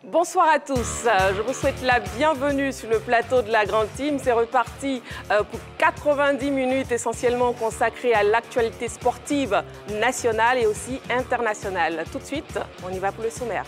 Bonsoir à tous, je vous souhaite la bienvenue sur le plateau de la Grande Team. C'est reparti pour 90 minutes essentiellement consacrées à l'actualité sportive nationale et aussi internationale. Tout de suite, on y va pour le sommaire.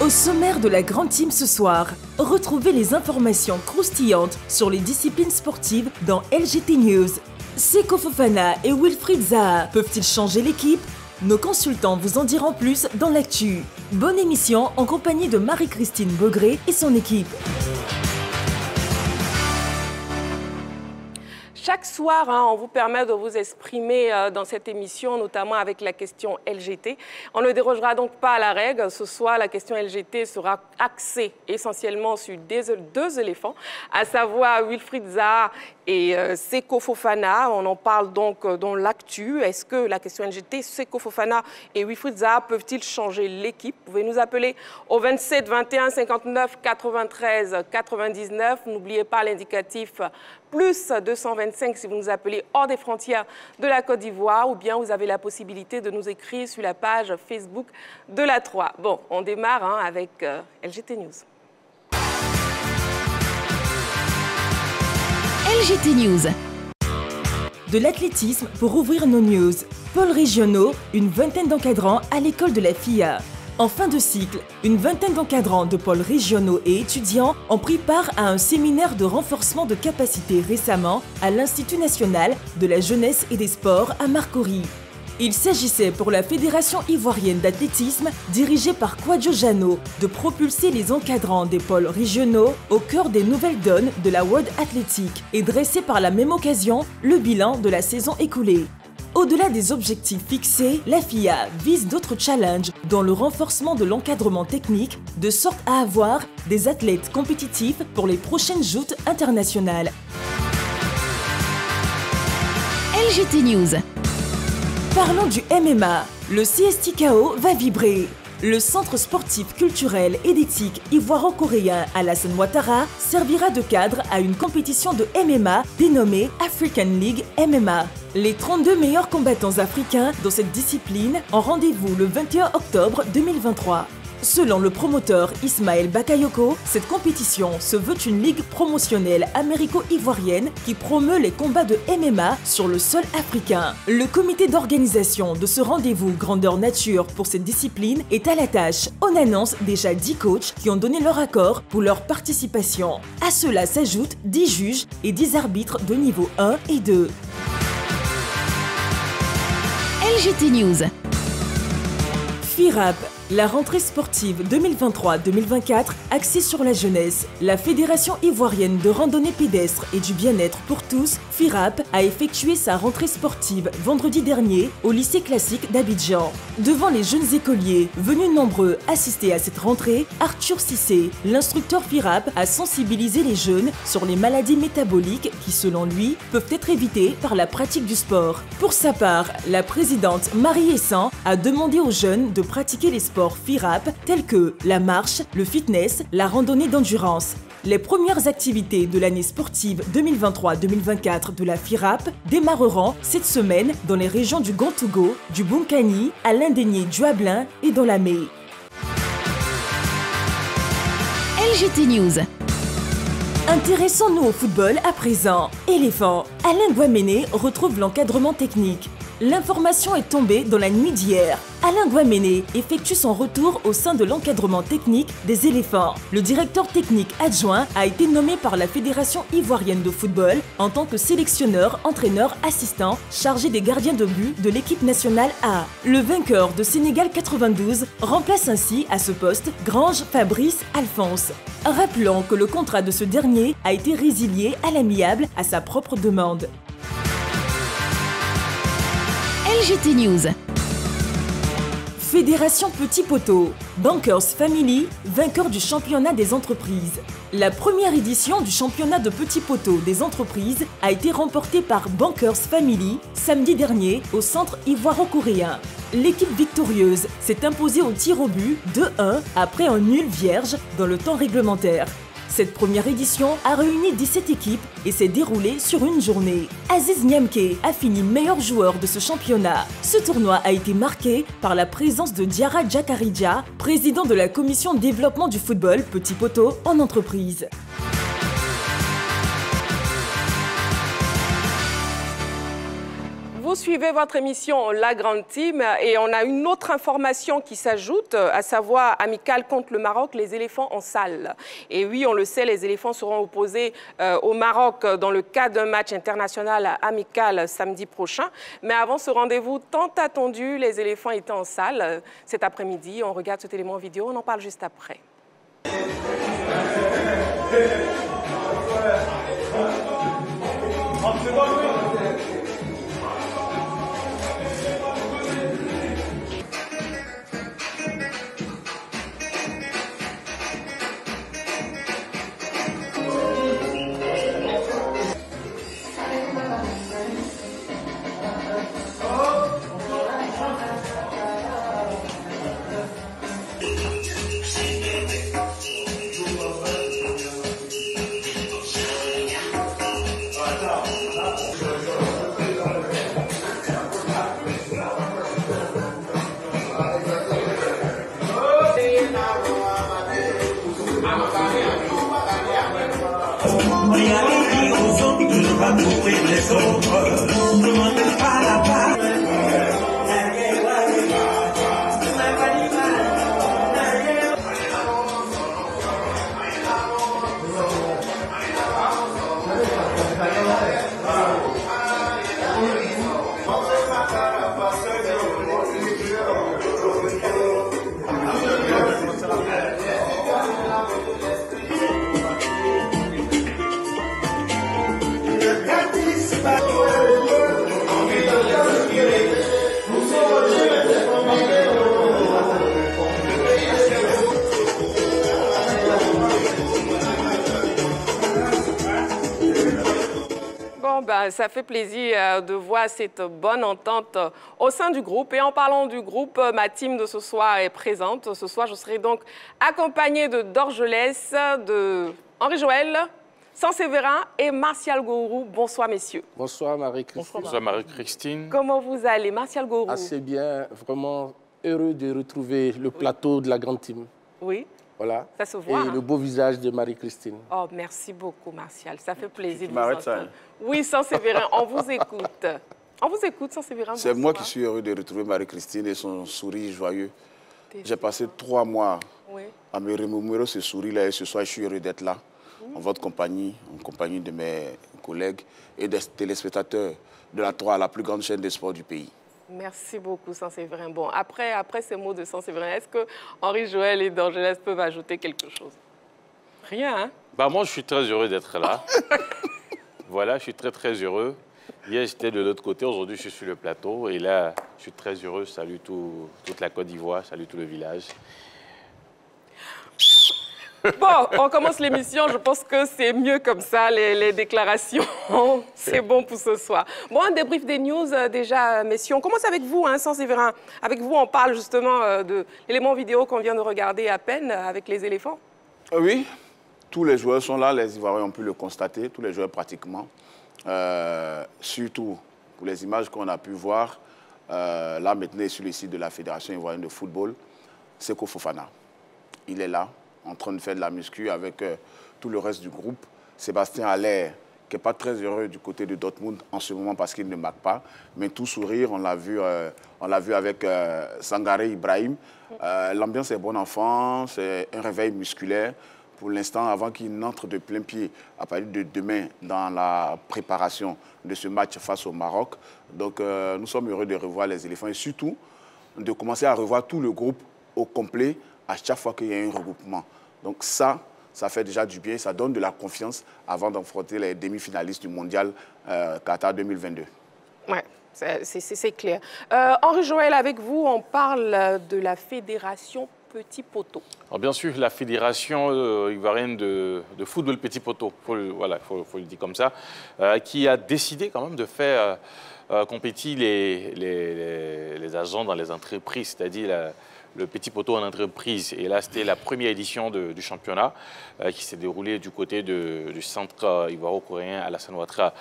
Au sommaire de la Grande Team ce soir, retrouvez les informations croustillantes sur les disciplines sportives dans LGT News. Seko Fofana et Wilfried Zaha peuvent-ils changer l'équipe? Nos consultants vous en diront plus dans l'actu. Bonne émission en compagnie de Marie-Christine Beaugré et son équipe. Chaque soir, on vous permet de vous exprimer dans cette émission, notamment avec la question LGT. On ne dérogera donc pas à la règle. Ce soir, la question LGT sera axée essentiellement sur deux éléphants, à savoir Wilfried Zaha et Seko Fofana. On en parle donc dans l'actu. Est-ce que la question LGT, Seko Fofana et Wilfried Zaha peuvent-ils changer l'équipe? Vous pouvez nous appeler au 27 21 59 93 99. N'oubliez pas l'indicatif plus 225 si vous nous appelez hors des frontières de la Côte d'Ivoire, ou bien vous avez la possibilité de nous écrire sur la page Facebook de la 3. Bon, on démarre avec LGT News. LGT News. De l'athlétisme pour ouvrir nos news. Pôles régionaux, une vingtaine d'encadrants à l'école de la FIA. En fin de cycle, une vingtaine d'encadrants de pôles régionaux et étudiants ont pris part à un séminaire de renforcement de capacités récemment à l'Institut national de la jeunesse et des sports à Marcory. Il s'agissait pour la Fédération ivoirienne d'athlétisme, dirigée par Kwadjo Jano, de propulser les encadrants des pôles régionaux au cœur des nouvelles donnes de la World Athletic et dresser par la même occasion le bilan de la saison écoulée. Au-delà des objectifs fixés, la FIA vise d'autres challenges dans le renforcement de l'encadrement technique, de sorte à avoir des athlètes compétitifs pour les prochaines joutes internationales. LGT News. Parlons du MMA. Le CSTKO va vibrer. Le Centre sportif culturel et d'éthique ivoiro-coréen Alassane Ouattara servira de cadre à une compétition de MMA dénommée African League MMA. Les 32 meilleurs combattants africains dans cette discipline ont rendez-vous le 21 octobre 2023. Selon le promoteur Ismaël Bakayoko, cette compétition se veut une ligue promotionnelle américo-ivoirienne qui promeut les combats de MMA sur le sol africain. Le comité d'organisation de ce rendez-vous grandeur nature pour cette discipline est à la tâche. On annonce déjà 10 coachs qui ont donné leur accord pour leur participation. À cela s'ajoutent 10 juges et 10 arbitres de niveau 1 et 2. LGT News. FIRAP. La rentrée sportive 2023-2024 axée sur la jeunesse. La Fédération ivoirienne de randonnée pédestre et du bien-être pour tous, FIRAP, a effectué sa rentrée sportive vendredi dernier au lycée classique d'Abidjan. Devant les jeunes écoliers venus nombreux assister à cette rentrée, Arthur Cissé, l'instructeur FIRAP, a sensibilisé les jeunes sur les maladies métaboliques qui, selon lui, peuvent être évitées par la pratique du sport. Pour sa part, la présidente Marie Essan a demandé aux jeunes de pratiquer les sports FIRAP tels que la marche, le fitness, la randonnée d'endurance. Les premières activités de l'année sportive 2023-2024 de la FIRAP démarreront cette semaine dans les régions du Gantougo, du Bunkani, à l'Indénié du Hablin et dans la Mée. LGT News. Intéressons-nous au football à présent. Éléphant. Alain Guaméné retrouve l'encadrement technique. L'information est tombée dans la nuit d'hier. Alain Guaméné effectue son retour au sein de l'encadrement technique des éléphants. Le directeur technique adjoint a été nommé par la Fédération ivoirienne de football en tant que sélectionneur, entraîneur, assistant, chargé des gardiens de but de l'équipe nationale A. Le vainqueur de Sénégal 92 remplace ainsi à ce poste Grange Fabrice Alphonse. Rappelons que le contrat de ce dernier a été résilié à l'amiable à sa propre demande. LGT News. Fédération Petit Poteau. Bankers Family, vainqueur du championnat des entreprises. La première édition du championnat de Petit Poteau des entreprises a été remportée par Bankers Family samedi dernier au centre ivoiro-coréen. L'équipe victorieuse s'est imposée au tir au but 2-1 après un nul vierge dans le temps réglementaire. Cette première édition a réuni 17 équipes et s'est déroulée sur une journée. Aziz Niamke a fini meilleur joueur de ce championnat. Ce tournoi a été marqué par la présence de Diarra Jakaridja, président de la commission développement du football Petit Poteau en entreprise. Vous suivez votre émission La Grande Team et on a une autre information qui s'ajoute, à savoir amical contre le Maroc, les éléphants en salle. Et oui, on le sait, les éléphants seront opposés au Maroc dans le cadre d'un match international amical samedi prochain. Mais avant ce rendez-vous tant attendu, les éléphants étaient en salle cet après-midi. On regarde cet élément vidéo, on en parle juste après. Ça fait plaisir de voir cette bonne entente au sein du groupe. Et en parlant du groupe, ma team de ce soir est présente. Ce soir, je serai donc accompagnée de Dorgelès, de Henri-Joël, Sansévérin et Martial Gourou. Bonsoir, messieurs. Bonsoir, Marie-Christine. Bonsoir, Marie-Christine. Comment vous allez, Martial Gourou? Assez bien, vraiment heureux de retrouver le plateau de la Grande Team. Oui. Voilà. Ça se voit. Et le beau visage de Marie-Christine. Oh, merci beaucoup, Martial. Ça fait plaisir de vous m'arrêtes entendre. ça. Oui, Sansévérin, on vous écoute. On vous écoute, Sansévérin. C'est moi qui suis heureux de retrouver Marie-Christine et son sourire joyeux. J'ai passé 3 mois à me remémorer ce sourire-là et ce soir, je suis heureux d'être là, en votre compagnie, en compagnie de mes collègues et des téléspectateurs de la 3, la plus grande chaîne des sports du pays. Merci beaucoup, Sansévérin. Bon, après ces mots de Sansévérin, est-ce que Henri-Joël et Dorgelès peuvent ajouter quelque chose? Rien, hein? Bah, moi, je suis très heureux d'être là. Voilà, je suis très, très heureux. Hier, j'étais de l'autre côté. Aujourd'hui, je suis sur le plateau. Et là, je suis très heureux. Salut toute la Côte d'Ivoire. Salut tout le village. Bon, on commence l'émission. Je pense que c'est mieux comme ça, les déclarations. C'est bon pour ce soir. Bon, un débrief des news déjà, messieurs. On commence avec vous, hein, Sansévérin. Avec vous, on parle justement de l'élément vidéo qu'on vient de regarder à peine avec les éléphants. Oui, tous les joueurs sont là. Les Ivoiriens ont pu le constater. Tous les joueurs pratiquement. Surtout pour les images qu'on a pu voir. Là, maintenant, sur le site de la Fédération ivoirienne de football, Seko Fofana. Il est là, en train de faire de la muscu avec tout le reste du groupe. Sébastien Haller, qui n'est pas très heureux du côté de Dortmund en ce moment parce qu'il ne marque pas. Mais tout sourire, on l'a vu avec Sangaré Ibrahim. L'ambiance est bonne enfant, c'est un réveil musculaire. Pour l'instant, avant qu'il n'entre de plein pied à partir de demain dans la préparation de ce match face au Maroc. Donc, nous sommes heureux de revoir les éléphants et surtout de commencer à revoir tout le groupe au complet à chaque fois qu'il y a un regroupement. Donc ça fait déjà du bien, ça donne de la confiance avant d'affronter les demi-finalistes du Mondial Qatar 2022. Oui, c'est clair. Henri-Joël, avec vous, on parle de la Fédération Petit Poteau. Alors bien sûr, la Fédération ivoirienne de football Petit Poteau, voilà, faut le dire comme ça, qui a décidé quand même de faire compétir les agents dans les entreprises, c'est-à-dire le petit poteau en entreprise. Et là, c'était la première édition du championnat qui s'est déroulée du côté du centre ivoiro-coréen Alassane Ouattara,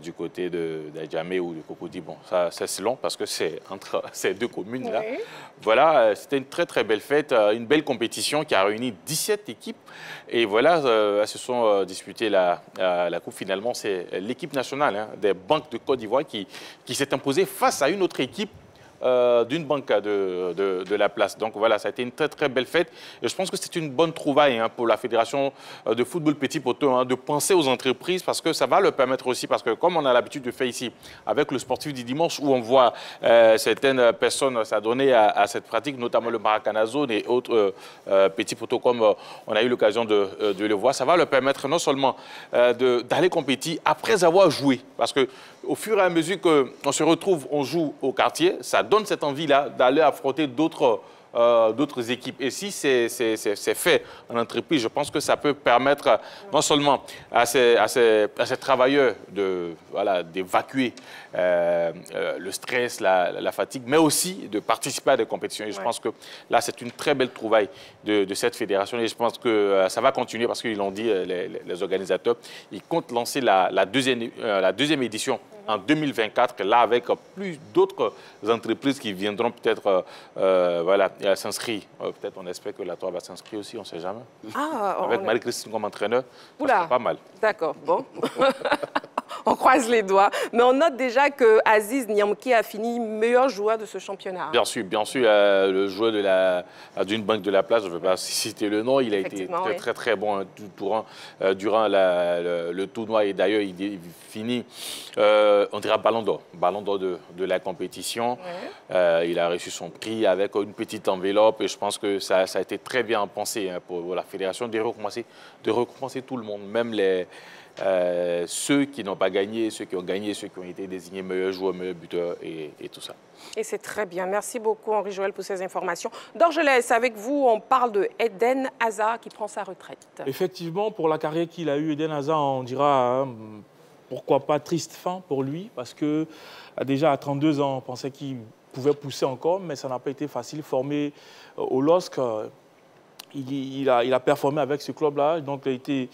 du côté d'Adjamé ou de Cocody. Bon, ça, c'est long parce que c'est entre ces deux communes-là. Oui. Voilà, c'était une très, très belle fête, une belle compétition qui a réuni 17 équipes. Et voilà, elles se sont disputées la coupe. Finalement, c'est l'équipe nationale des banques de Côte d'Ivoire qui s'est imposée face à une autre équipe d'une banque de la place. Donc voilà, ça a été une très très belle fête et je pense que c'est une bonne trouvaille pour la Fédération de football petit poteau de penser aux entreprises parce que ça va leur permettre aussi, parce que comme on a l'habitude de faire ici avec le sportif du dimanche où on voit certaines personnes s'adonner à cette pratique, notamment le Maracanazo et autres petits poteaux comme on a eu l'occasion de le voir, ça va leur permettre non seulement d'aller compétir après avoir joué, parce que au fur et à mesure qu'on se retrouve, on joue au quartier, ça donne cette envie-là d'aller affronter d'autres équipes. Et si c'est fait en entreprise, je pense que ça peut permettre non seulement à ces travailleurs d'évacuer le stress, la fatigue, mais aussi de participer à des compétitions. Et je pense que là, c'est une très belle trouvaille de cette fédération. Et je pense que ça va continuer parce qu'ils l'ont dit, les organisateurs, ils comptent lancer la deuxième édition en 2024, là, avec plus d'autres entreprises qui viendront peut-être s'inscrire. Peut-être on espère que la Troie va s'inscrire aussi, on ne sait jamais. Avec Marie-Christine comme entraîneur, c'est pas mal. D'accord, bon. On croise les doigts. Mais on note déjà que Aziz Niamki a fini meilleur joueur de ce championnat. Bien sûr, le joueur d'une banque de la place, je ne veux pas citer le nom, il a été très très bon durant le tournoi. Et d'ailleurs, il finit, on dirait ballon d'or de la compétition. Ouais. Il a reçu son prix avec une petite enveloppe et je pense que ça a été très bien pensé pour la fédération de récompenser tout le monde, même ceux qui n'ont pas gagné, ceux qui ont gagné, ceux qui ont été désignés meilleurs joueurs, meilleurs buteurs et tout ça. Et c'est très bien. Merci beaucoup, Henri Joël, pour ces informations. Dorgelès, avec vous, on parle de Eden Hazard qui prend sa retraite. Effectivement, pour la carrière qu'il a eue, Eden Hazard, on dira, pourquoi pas triste fin pour lui, parce que déjà à 32 ans, on pensait qu'il pouvait pousser encore, mais ça n'a pas été facile. Formé au LOSC, il a performé avec ce club-là, donc il a été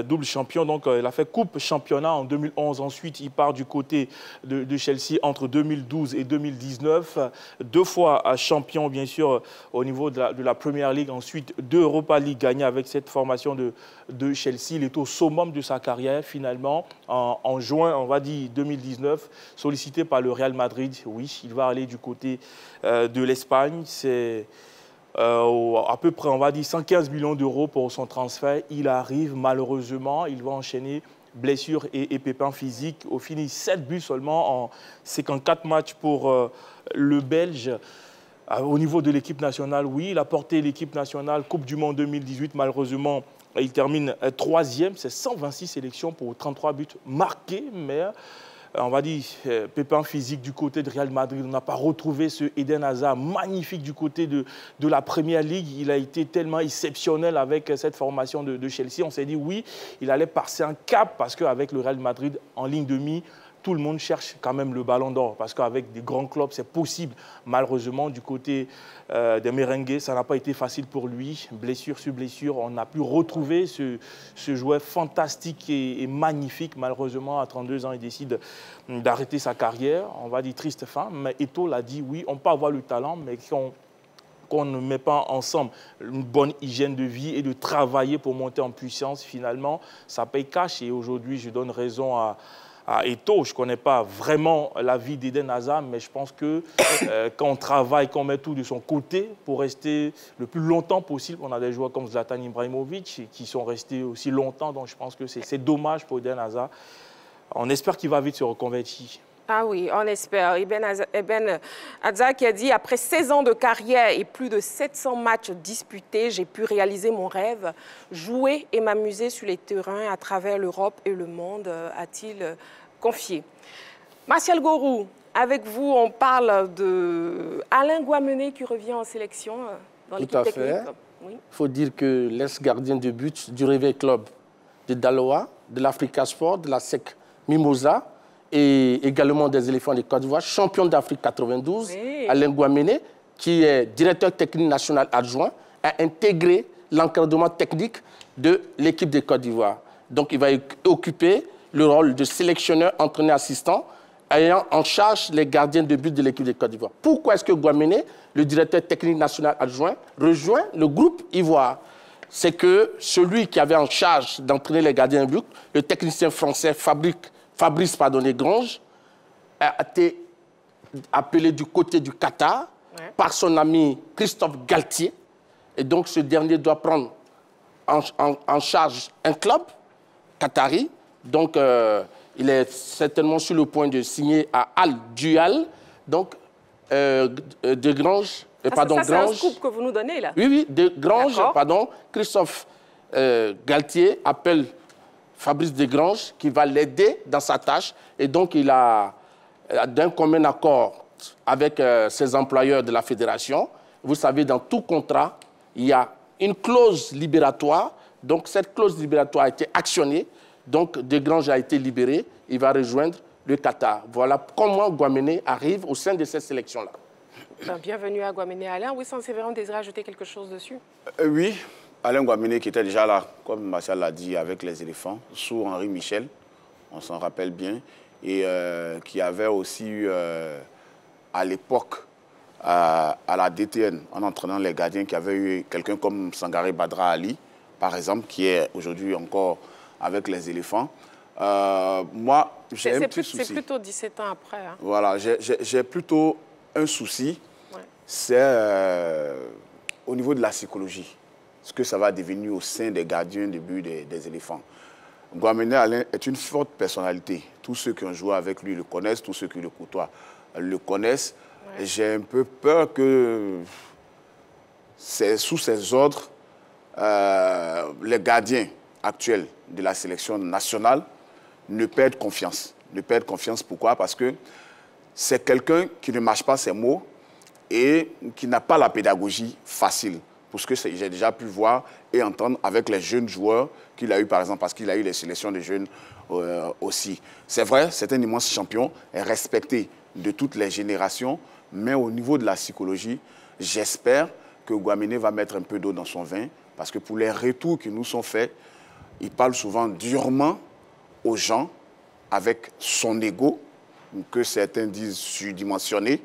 double champion, donc il a fait coupe championnat en 2011. Ensuite, il part du côté de Chelsea entre 2012 et 2019. 2 fois champion, bien sûr, au niveau de la Premier League. Ensuite, 2 Europa League gagnés avec cette formation de Chelsea. Il est au summum de sa carrière, finalement, en juin, on va dire 2019, sollicité par le Real Madrid. Oui, il va aller du côté de l'Espagne. C'est à peu près, on va dire, 115 millions d'euros pour son transfert. Il arrive, malheureusement, il va enchaîner blessures et pépins physiques. Au final, 7 buts seulement en 54 matchs pour le Belge. Au niveau de l'équipe nationale, oui, il a porté l'équipe nationale Coupe du Monde 2018. Malheureusement, il termine 3e. C'est 126 sélections pour 33 buts marqués, mais on va dire, pépin physique du côté de Real Madrid. On n'a pas retrouvé ce Eden Hazard magnifique du côté de la Premier League. Il a été tellement exceptionnel avec cette formation de Chelsea. On s'est dit, oui, il allait passer un cap parce qu'avec le Real Madrid en ligne de mire, tout le monde cherche quand même le ballon d'or parce qu'avec des grands clubs, c'est possible. Malheureusement, du côté des Merengues, ça n'a pas été facile pour lui. Blessure sur blessure, on a pu retrouver ce joueur fantastique et magnifique. Malheureusement, à 32 ans, il décide d'arrêter sa carrière. On va dire triste fin, mais Eto'o l'a dit, oui, on peut avoir le talent, mais qu'on ne met pas ensemble une bonne hygiène de vie et de travailler pour monter en puissance, finalement, ça paye cash. Et aujourd'hui, je donne raison à Eto'o. Je ne connais pas vraiment la vie d'Eden Hazard, mais je pense que quand on travaille, qu'on met tout de son côté pour rester le plus longtemps possible, on a des joueurs comme Zlatan Ibrahimovic qui sont restés aussi longtemps, donc je pense que c'est dommage pour Eden Hazard. On espère qu'il va vite se reconvertir. Ah oui, on espère. Eden Hazard qui a dit « Après 16 ans de carrière et plus de 700 matchs disputés, j'ai pu réaliser mon rêve, jouer et m'amuser sur les terrains à travers l'Europe et le monde », a-t-il confié. Martial Gorou, avec vous, on parle d'Alain Guamené qui revient en sélection dans l'équipe technique. Tout à fait. Il faut dire que l'ex-gardien de but du Réveil Club de Daloa, de l'Africa Sport, de la SEC Mimosa, et également des éléphants de Côte d'Ivoire, champion d'Afrique 92, oui. Alain Guamené, qui est directeur technique national adjoint, a intégré l'encadrement technique de l'équipe de Côte d'Ivoire. Donc, il va occuper le rôle de sélectionneur, entraîneur assistant, ayant en charge les gardiens de but de l'équipe de Côte d'Ivoire. Pourquoi est-ce que Guaméné, le directeur technique national adjoint, rejoint le groupe Ivoire? C'est que celui qui avait en charge d'entraîner les gardiens de but, le technicien français Fabrice Grange, a été appelé du côté du Qatar par son ami Christophe Galtier. Et donc, ce dernier doit prendre en charge un club qatari. Donc, il est certainement sur le point de signer à Al Dual. Donc, de Grange... Grange. C'est un scoop que vous nous donnez, là. Oui, de Grange, Christophe Galtier appelle Fabrice Desgranges qui va l'aider dans sa tâche. Et donc, il a, d'un commun accord avec ses employeurs de la fédération, vous savez, dans tout contrat, il y a une clause libératoire. Donc, cette clause libératoire a été actionnée. Donc, Desgranges a été libéré. Il va rejoindre le Qatar. Voilà comment Guaméné arrive au sein de cette sélection-là. Bienvenue à Guaméné. Alain, oui, Sévérin désire ajouter quelque chose dessus? Oui, Alain Guaméné qui était déjà là, comme Martial l'a dit, avec les éléphants, sous Henri Michel, on s'en rappelle bien, et qui avait aussi eu, à l'époque, à la DTN, en entraînant les gardiens, qui avait eu quelqu'un comme Sangaré Badra Ali, par exemple, qui est aujourd'hui encore avec les éléphants. Moi, j'ai un petit souci. C'est plutôt 17 ans après. Hein. Voilà, j'ai plutôt un souci. C'est au niveau de la psychologie, ce que ça va devenir au sein des gardiens de but des éléphants. Guaméné Alain est une forte personnalité. Tous ceux qui ont joué avec lui le connaissent, tous ceux qui le côtoient le connaissent. J'ai un peu peur que sous ses ordres, les gardiens actuels de la sélection nationale ne perdent confiance. Ne perdent confiance, pourquoi? Parce que c'est quelqu'un qui ne mâche pas ses mots et qui n'a pas la pédagogie facile. Pour ce que j'ai déjà pu voir et entendre avec les jeunes joueurs qu'il a eu, par exemple, parce qu'il a eu les sélections de jeunes aussi. C'est vrai, c'est un immense champion, respecté de toutes les générations, mais au niveau de la psychologie, j'espère que Guaméné va mettre un peu d'eau dans son vin, parce que pour les retours qui nous sont faits, il parle souvent durement aux gens avec son ego, que certains disent surdimensionné,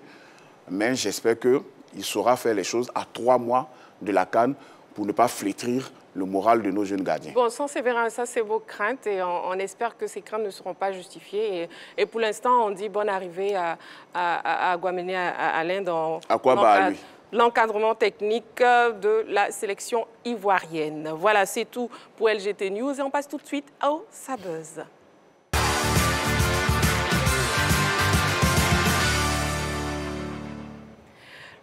mais j'espère qu'il saura faire les choses à 3 mois de la CAN pour ne pas flétrir le moral de nos jeunes gardiens. Bon, sans Sévérin, ça c'est vos craintes et on espère que ces craintes ne seront pas justifiées. Et pour l'instant, on dit bonne arrivée à Guaméné Alain dans l'encadrement technique de la sélection ivoirienne. Voilà, c'est tout pour LGT News et on passe tout de suite au Sabuzz.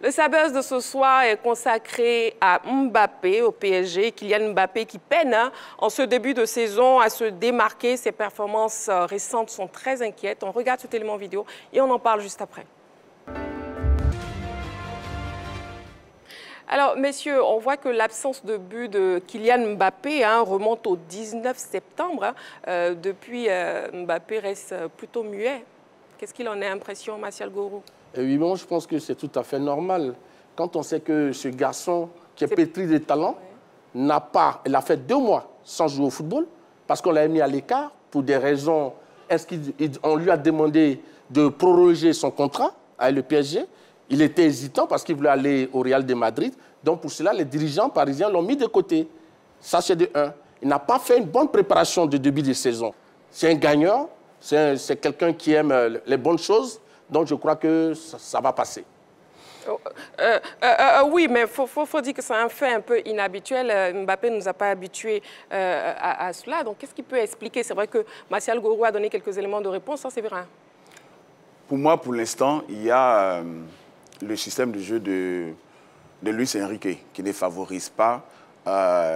Le Sabuzz de ce soir est consacré à Mbappé, au PSG. Kylian Mbappé qui peine en ce début de saison à se démarquer. Ses performances récentes sont très inquiètes. On regarde cet élément vidéo et on en parle juste après. Alors, messieurs, on voit que l'absence de but de Kylian Mbappé remonte au 19 septembre. Depuis, Mbappé reste plutôt muet. Qu'est-ce qu'il en est impression, Martial Gourou? Oui, bon, je pense que c'est tout à fait normal. Quand on sait que ce garçon qui est pétri de talent il a fait 2 mois sans jouer au football parce qu'on l'a mis à l'écart pour des raisons. On lui a demandé de proroger son contrat avec le PSG. Il était hésitant parce qu'il voulait aller au Real de Madrid. Donc pour cela, les dirigeants parisiens l'ont mis de côté. Ça, c'est de 1. Il n'a pas fait une bonne préparation de début de saison. C'est un gagnant, c'est quelqu'un qui aime les bonnes choses. Donc, je crois que ça va passer. Oui, mais il faut dire que c'est un fait un peu inhabituel. Mbappé ne nous a pas habitués à cela. Donc, qu'est-ce qui peut expliquer? C'est vrai que Martial Gourou a donné quelques éléments de réponse, c'est vrai. Pour moi, pour l'instant, il y a le système de jeu de Luis Enrique qui ne favorise pas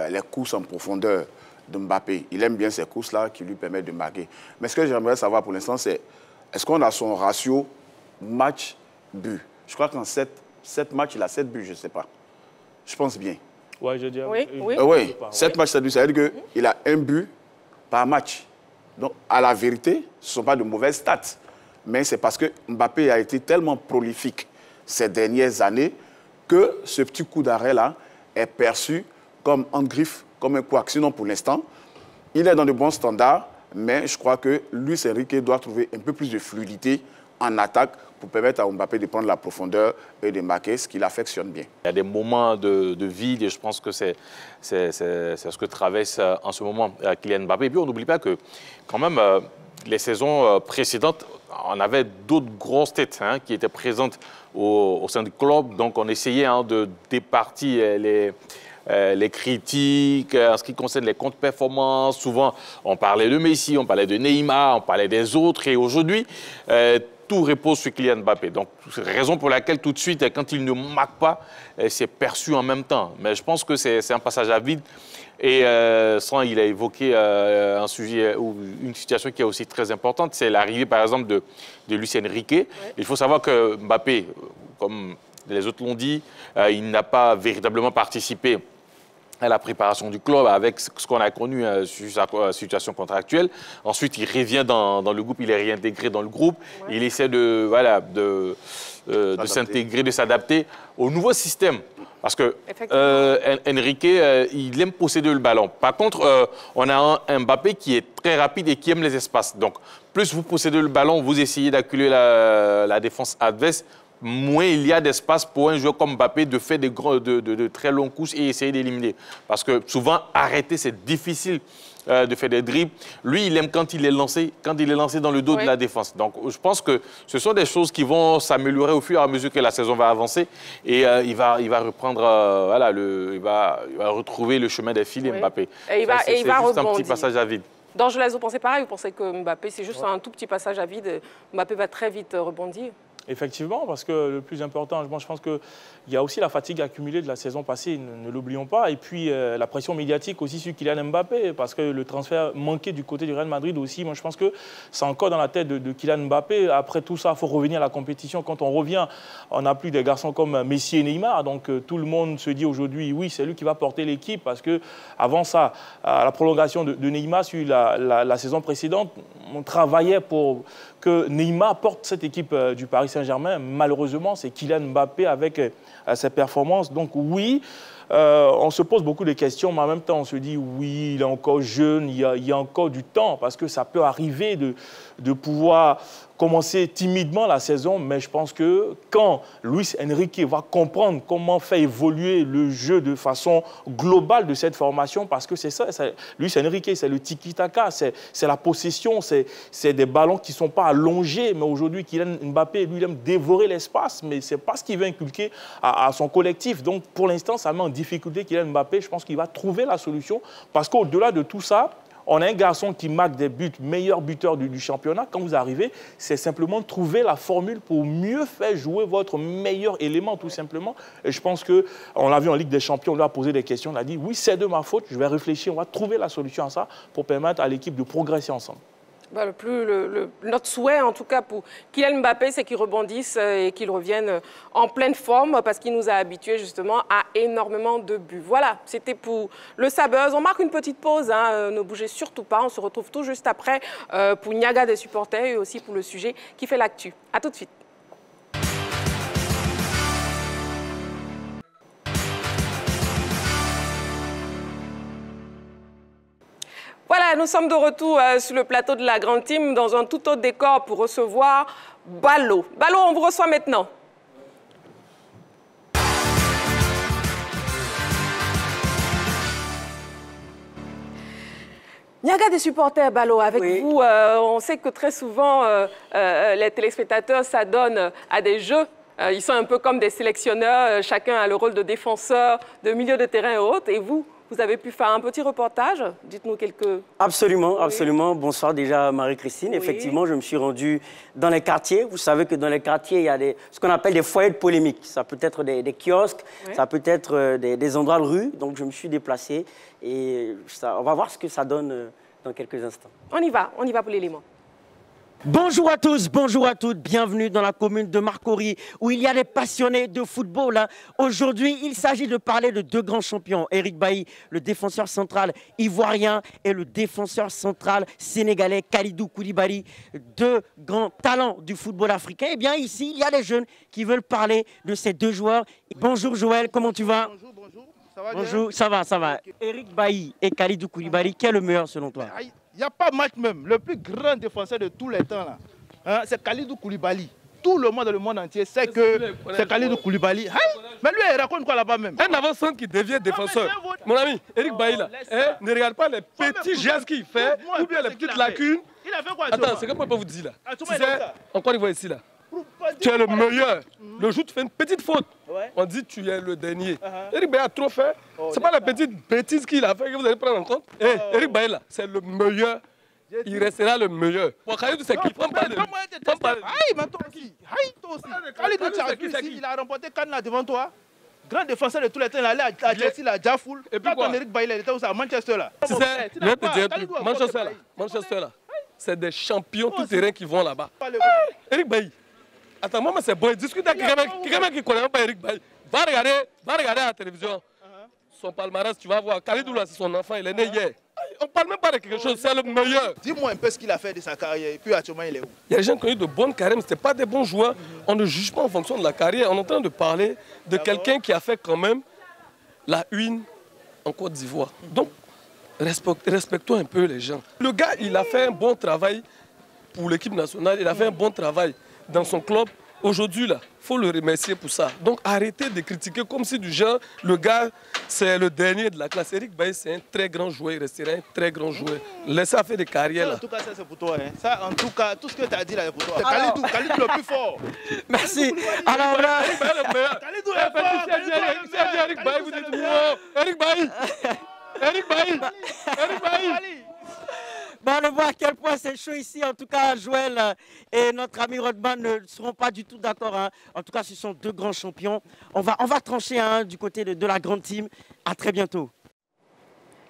les courses en profondeur de Mbappé. Il aime bien ces courses-là qui lui permettent de marquer. Mais ce que j'aimerais savoir pour l'instant, c'est est-ce qu'on a son ratio match-but? Je crois qu'en 7 matchs, il a 7 buts, je ne sais pas. Je pense bien. Ouais, je dirais. Oui. 7 matchs, 7 buts, ça veut dire qu'il a 1 but par match. Donc, à la vérité, ce ne sont pas de mauvaises stats. Mais c'est parce que Mbappé a été tellement prolifique ces dernières années que ce petit coup d'arrêt-là est perçu comme en griffe, comme un couac. Sinon, pour l'instant, il est dans de bons standards, mais je crois que Luis Enrique doit trouver un peu plus de fluidité en attaque pour permettre à Mbappé de prendre la profondeur et de marquer, ce qu'il affectionne bien. Il y a des moments de vide et je pense que c'est ce que traverse en ce moment Kylian Mbappé. Et puis on n'oublie pas que quand même les saisons précédentes, on avait d'autres grosses têtes qui étaient présentes au sein du club. Donc on essayait de départir les critiques en ce qui concerne les comptes performances. Souvent, on parlait de Messi, on parlait de Neymar, on parlait des autres. Et aujourd'hui, tout repose sur Kylian Mbappé. Donc, c'est la raison pour laquelle, tout de suite, quand il ne marque pas, c'est perçu en même temps. Mais je pense que c'est un passage à vide. Et il a évoqué un sujet ou une situation qui est aussi très importante, c'est l'arrivée, par exemple, de Luis Enrique. Ouais. Il faut savoir que Mbappé, comme les autres l'ont dit, il n'a pas véritablement participé à la préparation du club avec ce qu'on a connu sur sa situation contractuelle. Ensuite, il revient dans le groupe, il est réintégré dans le groupe. Ouais. Il essaie de s'intégrer, de s'adapter au nouveau système. Parce que Enrique, il aime posséder le ballon. Par contre, on a un Mbappé qui est très rapide et qui aime les espaces. Donc, plus vous possédez le ballon, vous essayez d'acculer la défense adverse, moins il y a d'espace pour un joueur comme Mbappé de faire de très longues courses et essayer d'éliminer. Parce que souvent, arrêter, c'est difficile de faire des dribbles. Lui, il aime quand il est lancé dans le dos de la défense. Donc, je pense que ce sont des choses qui vont s'améliorer au fur et à mesure que la saison va avancer. Et il va reprendre, il va retrouver le chemin des filets, Mbappé. Et il va juste rebondir. Un petit passage à vide. D'Angelaise, vous pensez pareil? Vous pensez que Mbappé, c'est juste un tout petit passage à vide? Mbappé va très vite rebondir? Effectivement, parce que le plus important, je pense qu'il y a aussi la fatigue accumulée de la saison passée, ne l'oublions pas, et puis la pression médiatique aussi sur Kylian Mbappé, parce que le transfert manqué du côté du Real Madrid aussi, moi je pense que c'est encore dans la tête de Kylian Mbappé. Après tout ça, il faut revenir à la compétition. Quand on revient, on n'a plus des garçons comme Messi et Neymar, donc tout le monde se dit aujourd'hui, oui, c'est lui qui va porter l'équipe, parce qu'avant ça, à la prolongation de Neymar sur la saison précédente, on travaillait pour que Neymar porte cette équipe du Paris Saint-Germain. Malheureusement, c'est Kylian Mbappé avec ses performances. Donc oui, on se pose beaucoup de questions, mais en même temps, on se dit oui, il est encore jeune, il y a encore du temps, parce que ça peut arriver de pouvoir commencer timidement la saison, mais je pense que quand Luis Enrique va comprendre comment faire évoluer le jeu de façon globale de cette formation, parce que c'est ça, Luis Enrique, c'est le tiki-taka, c'est la possession, c'est des ballons qui ne sont pas allongés, mais aujourd'hui, Kylian Mbappé, lui, il aime dévorer l'espace, mais ce n'est pas ce qu'il veut inculquer à son collectif. Donc, pour l'instant, ça met en difficulté Kylian Mbappé. Je pense qu'il va trouver la solution, parce qu'au-delà de tout ça, on a un garçon qui marque des buts, meilleur buteur du championnat. Quand vous arrivez, c'est simplement trouver la formule pour mieux faire jouer votre meilleur élément, tout simplement. Et je pense qu'on l'a vu en Ligue des Champions, on lui a posé des questions, on a dit, oui, c'est de ma faute, je vais réfléchir, on va trouver la solution à ça pour permettre à l'équipe de progresser ensemble. Notre souhait, en tout cas, pour Kylian Mbappé, c'est qu'il rebondisse et qu'il revienne en pleine forme, parce qu'il nous a habitués justement à énormément de buts. Voilà, c'était pour le Sabuzz. On marque une petite pause, ne bougez surtout pas. On se retrouve tout juste après pour Niaga des supporters et aussi pour le sujet qui fait l'actu. À tout de suite. Voilà, nous sommes de retour sur le plateau de la Grande Team dans un tout autre décor pour recevoir Ballo. Ballo, on vous reçoit maintenant. Niaga des supporters, Ballo, avec vous, on sait que très souvent, les téléspectateurs s'adonnent à des jeux. Ils sont un peu comme des sélectionneurs, chacun a le rôle de défenseur, de milieu de terrain et autres. Et vous avez pu faire un petit reportage. Dites-nous quelques... Absolument, absolument. Bonsoir déjà Marie-Christine. Oui. Effectivement, je me suis rendu dans les quartiers. Vous savez que dans les quartiers, il y a ce qu'on appelle des foyers de polémique. Ça peut être des kiosques, ça peut être des endroits de rue. Donc je me suis déplacé et on va voir ce que ça donne dans quelques instants. On y va pour l'élément. Bonjour à tous, bonjour à toutes, bienvenue dans la commune de Marcory où il y a des passionnés de football. Aujourd'hui, il s'agit de parler de deux grands champions, Eric Bailly, le défenseur central ivoirien et le défenseur central sénégalais Kalidou Koulibaly, deux grands talents du football africain. Et bien ici, il y a des jeunes qui veulent parler de ces deux joueurs. Bonjour Joël, comment tu vas? Bonjour, bonjour. Ça va Bonjour, ça va, ça va. Eric Bailly et Kalidou Koulibaly, quel est le meilleur selon toi? Il n'y a pas match même. Le plus grand défenseur de tous les temps, là, hein, c'est Kalidou Koulibaly. Tout le monde entier sait que c'est Kalidou Koulibaly. Hein? Mais lui, il raconte quoi là-bas même? Un avant-centre qui devient défenseur. Mon ami, Eric Bailly, là, ne regarde pas les petits gestes qu'il fait, ou bien les petites lacunes. Il a fait quoi? Attends, c'est comme moi, je peux vous dire là. Tu sais, encore une fois ici là. Tu es le meilleur. Le jour où tu fais une petite faute, on dit tu es le dernier. Eric Bailly a trop fait. C'est pas la petite bêtise qu'il a fait que vous allez prendre en compte. Eric Bailly là, c'est le meilleur. Il restera le meilleur. Pour Kalidou, c'est qui? Prends pas de... Aïe, mais toi aussi. Aïe, toi aussi. Kalidou, tu as vu ici, il a remporté Cannes là devant toi. Grand défenseur de tous les temps, il est allé à Chelsea, il a déjà full. Et puis quoi? Eric Bailly, il était où ça? À Manchester là. Tu sais, je vais te dire un truc. Manchester là, c'est des champions tout terrain qui vont là-bas. Eric Bailly. Attends, moi, c'est bon. Discute avec quelqu'un qui ne connaît pas Eric Bailly. Va regarder à la télévision. Son palmarès, tu vas voir. Kalidou, là, c'est son enfant, il est né hier. On ne parle même pas de quelque chose, c'est le meilleur. Dis-moi un peu ce qu'il a fait de sa carrière et puis actuellement, il est où? Il y a des gens qui ont eu de bonnes carrières, mais ce n'étaient pas des bons joueurs. On ne juge pas en fonction de la carrière. On est en train de parler de quelqu'un qui a fait quand même la une en Côte d'Ivoire. Donc, respectons un peu les gens. Le gars, il a fait un bon travail pour l'équipe nationale, il a fait un bon travail dans son club. Aujourd'hui, là, il faut le remercier pour ça. Donc, arrêtez de critiquer comme si du genre, le gars, c'est le dernier de la classe. Eric Bailly, c'est un très grand joueur, il restera un très grand joueur. Laissez faire des carrières, là. En tout cas, ça, c'est pour toi. Hein. Ça, en tout cas, tout ce que tu as dit, là, c'est pour toi. C'est Kalidou le plus fort. Merci. Alors là... Eric Bailly le meilleur. Kalidou est fort. Eric Bailly, vous dites wow. Eric Bailly. Eric Bailly. Eric Bailly. Bon, on voit à quel point c'est chaud ici. En tout cas, Joël et notre ami Rodman ne seront pas du tout d'accord. Hein. En tout cas, ce sont deux grands champions. On va trancher hein, du côté de la grande team. À très bientôt.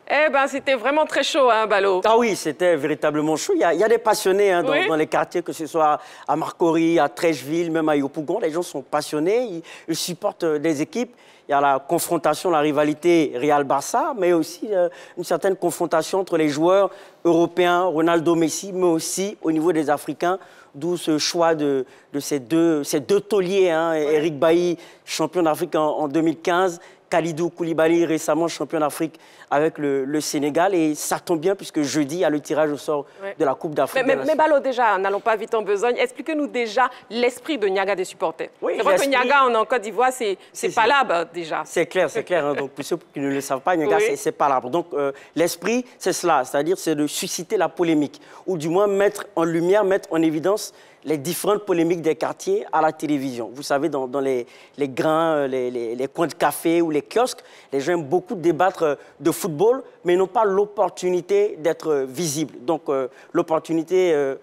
Eh bien, c'était vraiment très chaud, hein, Balo. Ah oui, c'était véritablement chaud. Il y a des passionnés hein, dans les quartiers, que ce soit à Marcory, à Trècheville, même à Yopougon. Les gens sont passionnés, ils supportent des équipes. Il y a la confrontation, la rivalité Real-Barça, mais aussi une certaine confrontation entre les joueurs européens, Ronaldo, Messi, mais aussi au niveau des Africains, d'où ce choix de ces deux tauliers, hein, Eric Bailly, champion d'Afrique en 2015, Kalidou Koulibaly, récemment champion d'Afrique avec le Sénégal. Et ça tombe bien puisque jeudi, il y a le tirage au sort de la Coupe d'Afrique. Mais Balo, déjà, n'allons pas vite en besogne. Expliquez-nous déjà l'esprit de Niaga des supporters. Oui, c'est vrai que Niaga, en Côte d'Ivoire, c'est pas là déjà. C'est clair. Hein, donc, pour ceux qui ne le savent pas, Niaga, c'est pas là. Donc, l'esprit, c'est cela. C'est-à-dire, c'est de susciter la polémique. Ou du moins, mettre en lumière, mettre en évidence les différentes polémiques des quartiers à la télévision. Vous savez, dans les grains, les coins de café ou les kiosques, les gens aiment beaucoup débattre de football, mais n'ont pas l'opportunité d'être visibles. Donc, l'opportunité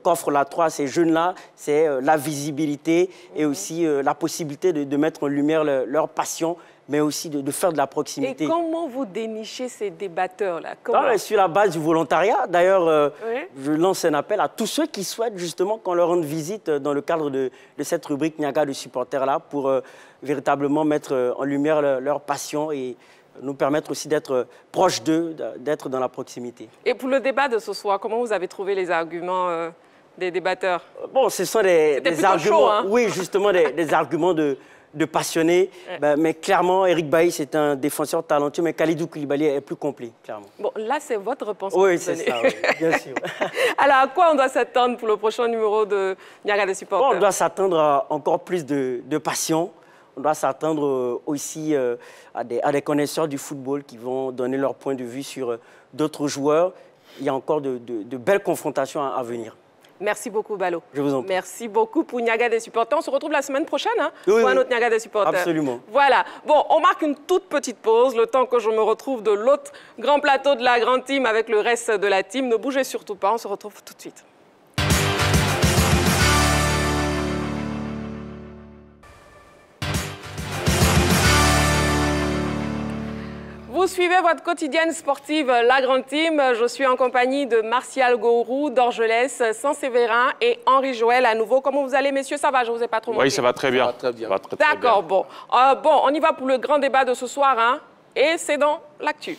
qu'offrent la 3 ces jeunes-là, c'est la visibilité et aussi la possibilité de mettre en lumière leur passion, mais aussi de faire de la proximité. Et comment vous dénichez ces débatteurs-là? Sur la base du volontariat. D'ailleurs, je lance un appel à tous ceux qui souhaitent justement qu'on leur rende visite dans le cadre de cette rubrique Niaga de supporters-là pour véritablement mettre en lumière leur passion et nous permettre aussi d'être proches d'eux, d'être dans la proximité. Et pour le débat de ce soir, comment vous avez trouvé les arguments des débatteurs? Bon, ce sont des arguments, chaud, hein? Oui, justement des arguments de passionnés. Mais clairement, Eric Bailly, c'est un défenseur talentueux, mais Kalidou Koulibaly est plus complet, clairement. Bon, là, c'est votre réponse. Oui, c'est ça, oui, bien sûr. Alors, à quoi on doit s'attendre pour le prochain numéro de Niaga des supporters? Bon, on doit s'attendre à encore plus de passion. On doit s'attendre aussi à des connaisseurs du football qui vont donner leur point de vue sur d'autres joueurs. Il y a encore de belles confrontations à venir. Merci beaucoup, Balo. Je vous en prie. Merci beaucoup pour Niaga des supporters. On se retrouve la semaine prochaine pour un autre Niaga des supporters. Absolument. Voilà. Bon, on marque une toute petite pause, le temps que je me retrouve de l'autre grand plateau de la grande team avec le reste de la team. Ne bougez surtout pas, on se retrouve tout de suite. Vous Vous suivez votre quotidienne sportive La Grande Team. Je suis en compagnie de Martial Gourou, d'Orgelès, Saint-Séverin et Henri Joël à nouveau. Comment vous allez, messieurs? Ça va, je ne vous ai pas trop manqué. Oui, ça va très bien. D'accord, bon. Bon, on y va pour le grand débat de ce soir, hein, et c'est dans l'actu.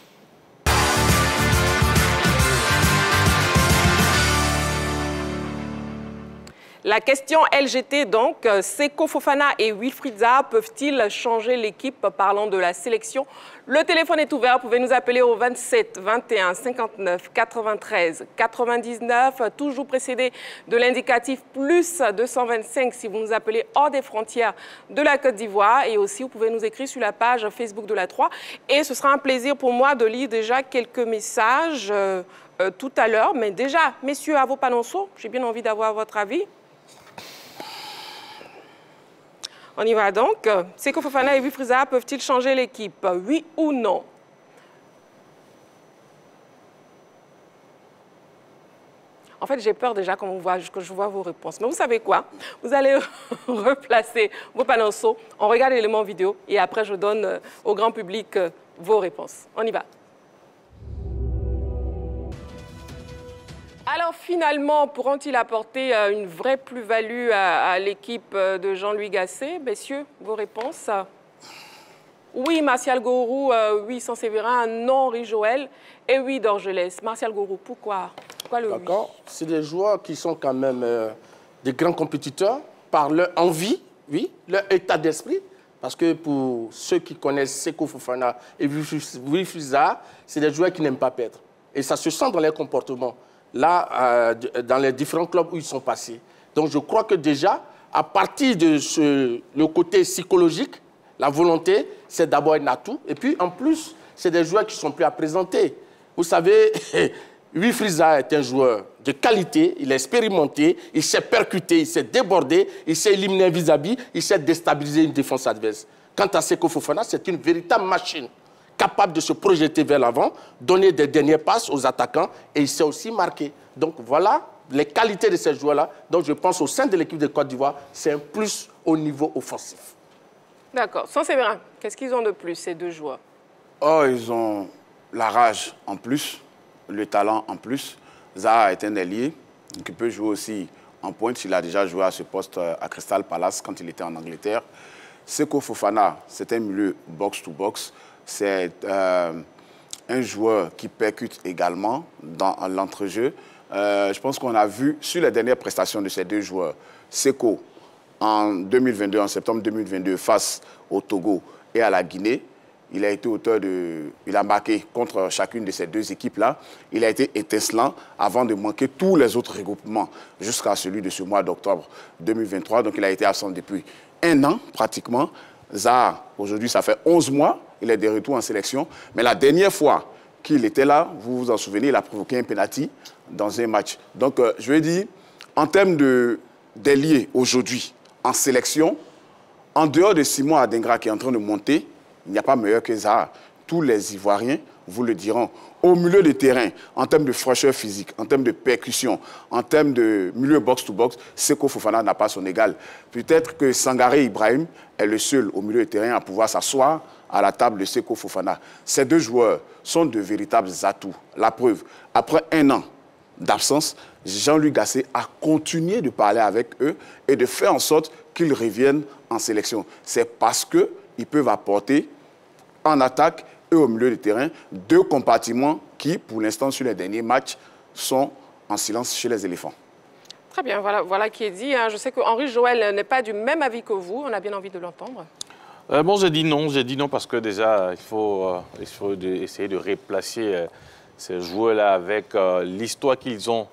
La question LGT, donc, Seko Fofana et Wilfried Zaha peuvent-ils changer l'équipe parlant de la sélection? Le téléphone est ouvert, vous pouvez nous appeler au 27 21 59 93 99, toujours précédé de l'indicatif plus 225 si vous nous appelez hors des frontières de la Côte d'Ivoire. Et aussi, vous pouvez nous écrire sur la page Facebook de la 3. Et ce sera un plaisir pour moi de lire déjà quelques messages tout à l'heure. Mais déjà, messieurs, à vos panonceaux, j'ai bien envie d'avoir votre avis. On y va donc. Seko Fofana et Wilfried Zaha peuvent-ils changer l'équipe? Oui ou non? En fait, j'ai peur déjà que je vois vos réponses. Mais vous savez quoi? Vous allez replacer vos panonceaux. On regarde l'élément vidéo et après, je donne au grand public vos réponses. On y va. Alors finalement, pourront-ils apporter une vraie plus-value à l'équipe de Jean-Louis Gasset? Messieurs, vos réponses? Oui, Martial Gourou, oui, Saint-Séverin, non, Henri Joël, et oui, d'Orgelès. Martial Gourou, pourquoi le oui? D'accord, c'est des joueurs qui sont quand même des grands compétiteurs par leur envie, oui, leur état d'esprit. Parce que pour ceux qui connaissent Seko Fofana et Wilfried Zaha, c'est des joueurs qui n'aiment pas perdre. Et ça se sent dans leur comportement. Là, dans les différents clubs où ils sont passés. Donc, je crois que déjà, à partir de le côté psychologique, la volonté, c'est d'abord un atout. Et puis, en plus, c'est des joueurs qui sont plus à présenter. Vous savez, Wilfried Zaha est un joueur de qualité, il est expérimenté, il sait percuter, il sait déborder, il sait éliminer un vis-à-vis, il sait déstabiliser une défense adverse. Quant à Seko Fofana, c'est une véritable machine, capable de se projeter vers l'avant, donner des dernières passes aux attaquants et il sait aussi marquer. Donc voilà les qualités de ces joueurs-là. Donc je pense au sein de l'équipe de Côte d'Ivoire, c'est un plus au niveau offensif. D'accord. Saint-Séverin, qu'est-ce qu'ils ont de plus, ces deux joueurs? Oh, ils ont la rage en plus, le talent en plus. Zaha est un ailier qui peut jouer aussi en pointe. Il a déjà joué à ce poste à Crystal Palace quand il était en Angleterre. Seko Fofana, c'est un milieu box-to-box. C'est un joueur qui percute également dans l'entrejeu. Je pense qu'on a vu sur les dernières prestations de ces deux joueurs, Seko en 2022, en septembre 2022, face au Togo et à la Guinée, il a été auteur de... Il a marqué contre chacune de ces deux équipes-là. Il a été étincelant avant de manquer tous les autres regroupements jusqu'à celui de ce mois d'octobre 2023. Donc il a été absent depuis un an pratiquement. Zaha, aujourd'hui, ça fait 11 mois. Il est de retour en sélection. Mais la dernière fois qu'il était là, vous vous en souvenez, il a provoqué un penalty dans un match. Donc, je veux dire, en termes d'ailier aujourd'hui en sélection, en dehors de Simon Adingra qui est en train de monter, il n'y a pas meilleur que Zaha. Tous les Ivoiriens vous le diront. Au milieu de terrain, en termes de fraîcheur physique, en termes de percussion, en termes de milieu box-to-box, Seko Fofana n'a pas son égal. Peut-être que Sangaré Ibrahim est le seul au milieu de terrain à pouvoir s'asseoir à la table de Seko Fofana. Ces deux joueurs sont de véritables atouts. La preuve, après un an d'absence, Jean-Louis Gasset a continué de parler avec eux et de faire en sorte qu'ils reviennent en sélection. C'est parce qu'ils peuvent apporter en attaque et au milieu de terrain deux compartiments qui, pour l'instant, sur les derniers matchs, sont en silence chez les éléphants. Très bien, voilà qui est dit. Hein. Je sais que Henri Joël n'est pas du même avis que vous. On a bien envie de l'entendre. Bon, j'ai dit non parce que déjà, il faut essayer de replacer ces joueurs-là avec l'histoire qu'ils ont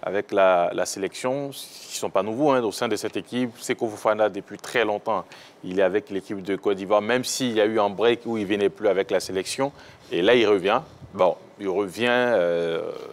avec la sélection. Ils ne sont pas nouveaux au sein de cette équipe. Seko Fofana, depuis très longtemps, il est avec l'équipe de Côte d'Ivoire, même s'il y a eu un break où il ne venait plus avec la sélection. Et là, il revient. Bon, il revient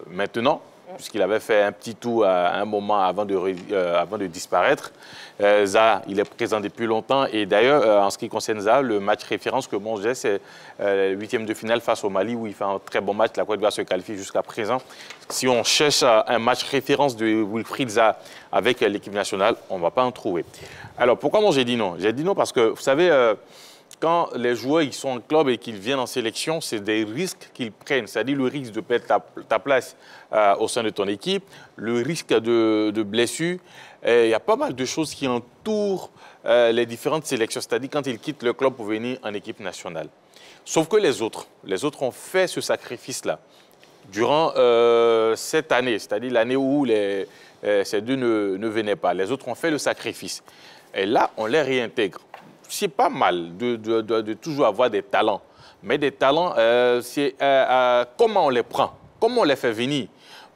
maintenant, puisqu'il avait fait un petit tour à un moment avant de disparaître. Zaha, il est présent depuis longtemps. Et d'ailleurs, en ce qui concerne Zaha, le match référence que bon j'ai, c'est le 8e de finale face au Mali, où il fait un très bon match. La Côte d'Ivoire se qualifie jusqu'à présent. Si on cherche un match référence de Wilfried Zaha avec l'équipe nationale, on ne va pas en trouver. Alors, pourquoi moi j'ai dit non? J'ai dit non parce que, vous savez, quand les joueurs ils sont en club et qu'ils viennent en sélection, c'est des risques qu'ils prennent. C'est-à-dire le risque de perdre ta place au sein de ton équipe, le risque de blessure. Il y a pas mal de choses qui entourent les différentes sélections, c'est-à-dire quand ils quittent le club pour venir en équipe nationale. Sauf que les autres ont fait ce sacrifice-là. Durant cette année, c'est-à-dire l'année où ces deux ne venaient pas, les autres ont fait le sacrifice. Et là, on les réintègre. C'est pas mal de toujours avoir des talents. Mais des talents, c'est comment on les prend, comment on les fait venir.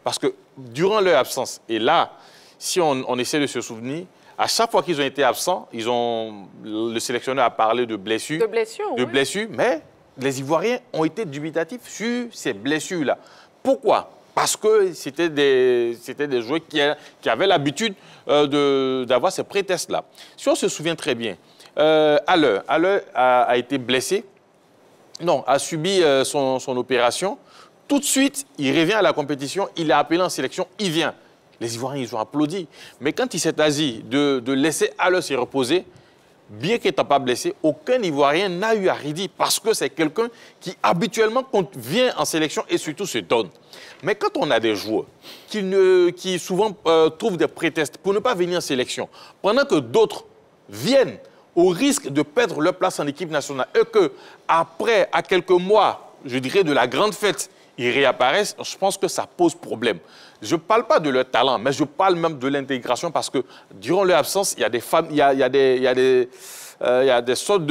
Parce que durant leur absence, et là, si on essaie de se souvenir, à chaque fois qu'ils ont été absents, le sélectionneur a parlé de blessures. De blessures, mais les Ivoiriens ont été dubitatifs sur ces blessures-là. Pourquoi? Parce que c'était des joueurs qui avaient l'habitude d'avoir ces prétextes-là. Si on se souvient très bien, Haller a été blessé, non, a subi son opération. Tout de suite, il revient à la compétition, il est appelé en sélection, il vient. Les Ivoiriens, ils ont applaudi. Mais quand il s'est agi de laisser Haller se reposer, bien qu'il n'étant pas blessé, aucun Ivoirien n'a eu à redire parce que c'est quelqu'un qui habituellement vient en sélection et surtout se donne. Mais quand on a des joueurs qui souvent trouvent des prétextes pour ne pas venir en sélection, pendant que d'autres viennent au risque de perdre leur place en équipe nationale et qu'après, à quelques mois, je dirais de la grande fête, ils réapparaissent, je pense que ça pose problème. Je ne parle pas de leur talent, mais je parle même de l'intégration parce que durant leur absence, il y a des femmes, il y a des sortes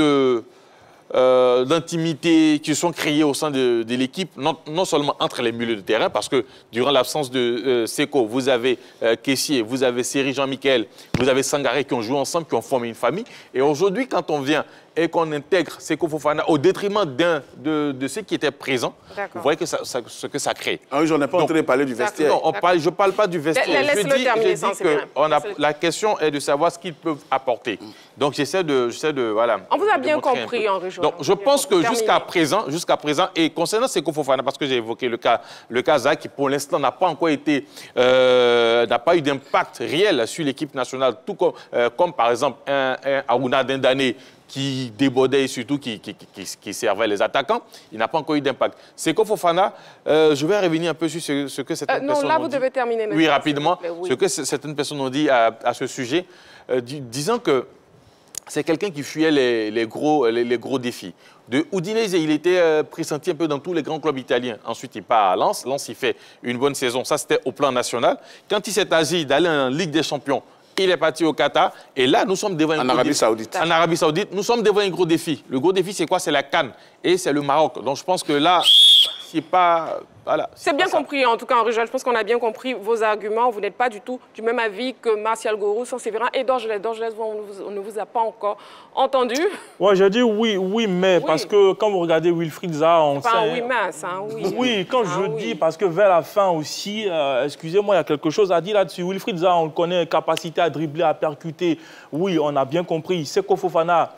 d'intimité qui sont créées au sein de l'équipe, non seulement entre les milieux de terrain, parce que durant l'absence de Seko, vous avez Kessié, vous avez Seri Jean-Michel, vous avez Sangaré qui ont joué ensemble, qui ont formé une famille. Et aujourd'hui, quand on vient et qu'on intègre Seko Fofana au détriment de ceux qui étaient présents, vous voyez ce que ça crée. Ah oui, j'en ai pas entendu parler du vestiaire. Non, je ne parle pas du vestiaire. Je dis que la question est de savoir ce qu'ils peuvent apporter. Donc, j'essaie de voilà. On vous a bien compris, Henri Joël. Donc, je pense que jusqu'à présent, et concernant Seko Fofana, parce que j'ai évoqué le cas Zach, qui pour l'instant n'a pas encore été, n'a pas eu d'impact réel sur l'équipe nationale, tout comme par exemple un Aouna Dindane qui débordait et surtout qui servait les attaquants, il n'a pas encore eu d'impact. Seko Fofana, je vais revenir un peu sur ce que certaines personnes ont dit. Non, là, vous devez terminer maintenant. Oui, rapidement. Ce que certaines personnes ont dit à ce sujet, disant que c'est quelqu'un qui fuyait les gros défis. De Udinese, il était pressenti un peu dans tous les grands clubs italiens. Ensuite, il part à Lens. Lens, il fait une bonne saison. Ça, c'était au plan national. Quand il s'est agi d'aller en Ligue des Champions, il est parti au Qatar. Et là, nous sommes devant un gros défi. En Arabie Saoudite, nous sommes devant un gros défi. Le gros défi, c'est quoi? C'est la CAN. Et c'est le Maroc. Donc, je pense que là, c'est pas... Voilà, c'est bien compris, en tout cas, Henri Joël. Je pense qu'on a bien compris vos arguments. Vous n'êtes pas du tout du même avis que Martial Gourou, Sansévérin et Dorgelès. Dorgelès, on ne vous a pas encore entendu. Ouais, j'ai dit oui, mais oui. Parce que quand vous regardez Wilfried Zaha, on sait... Pas un oui, mais c'est un oui. Oui, quand je dis, parce que vers la fin aussi, excusez-moi, il y a quelque chose à dire là-dessus. Wilfried Zaha, on le connaît, capacité à dribbler, à percuter. Oui, on a bien compris. Seko Fofana,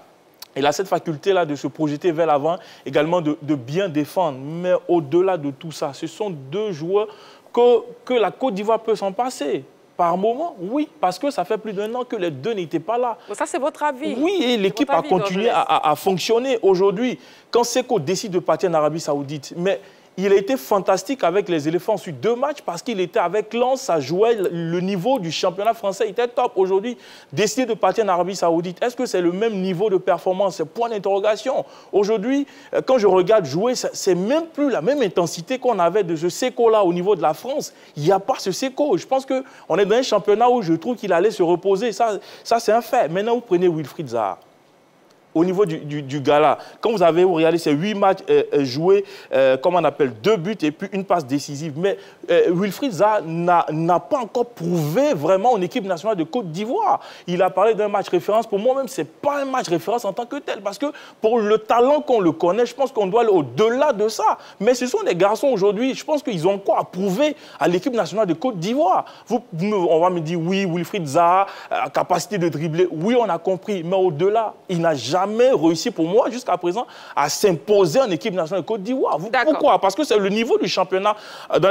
il a cette faculté-là de se projeter vers l'avant, également de bien défendre. Mais au-delà de tout ça, ce sont deux joueurs que la Côte d'Ivoire peut s'en passer. Par moment, oui, parce que ça fait plus d'un an que les deux n'étaient pas là. Mais ça, c'est votre avis. Oui, et l'équipe a continué à fonctionner. Aujourd'hui, quand Seko décide de partir en Arabie Saoudite, mais il a été fantastique avec les éléphants sur 2 matchs parce qu'il était avec Lens, ça jouait, le niveau du championnat français était top. Aujourd'hui, décider de partir en Arabie Saoudite, est-ce que c'est le même niveau de performance? C'est point d'interrogation. Aujourd'hui, quand je regarde jouer, c'est même plus la même intensité qu'on avait de ce Seko-là au niveau de la France. Il n'y a pas ce Seko. Je pense qu'on est dans un championnat où je trouve qu'il allait se reposer. Ça c'est un fait. Maintenant, vous prenez Wilfried Zaha. Au niveau du gala, quand vous avez regardé ces 8 matchs joués, comme on appelle, 2 buts et puis une passe décisive. Mais Wilfried Zaha n'a pas encore prouvé vraiment en équipe nationale de Côte d'Ivoire. Il a parlé d'un match référence. Pour moi-même, ce n'est pas un match référence en tant que tel. Parce que pour le talent qu'on le connaît, je pense qu'on doit aller au-delà de ça. Mais ce sont des garçons aujourd'hui, je pense qu'ils ont encore à prouver à l'équipe nationale de Côte d'Ivoire. On va me dire, oui, Wilfried Zaha, capacité de dribbler. Oui, on a compris. Mais au-delà, il n'a jamais jamais réussi pour moi jusqu'à présent à s'imposer en équipe nationale de Côte d'Ivoire. Pourquoi? Parce que c'est le niveau du championnat. Dans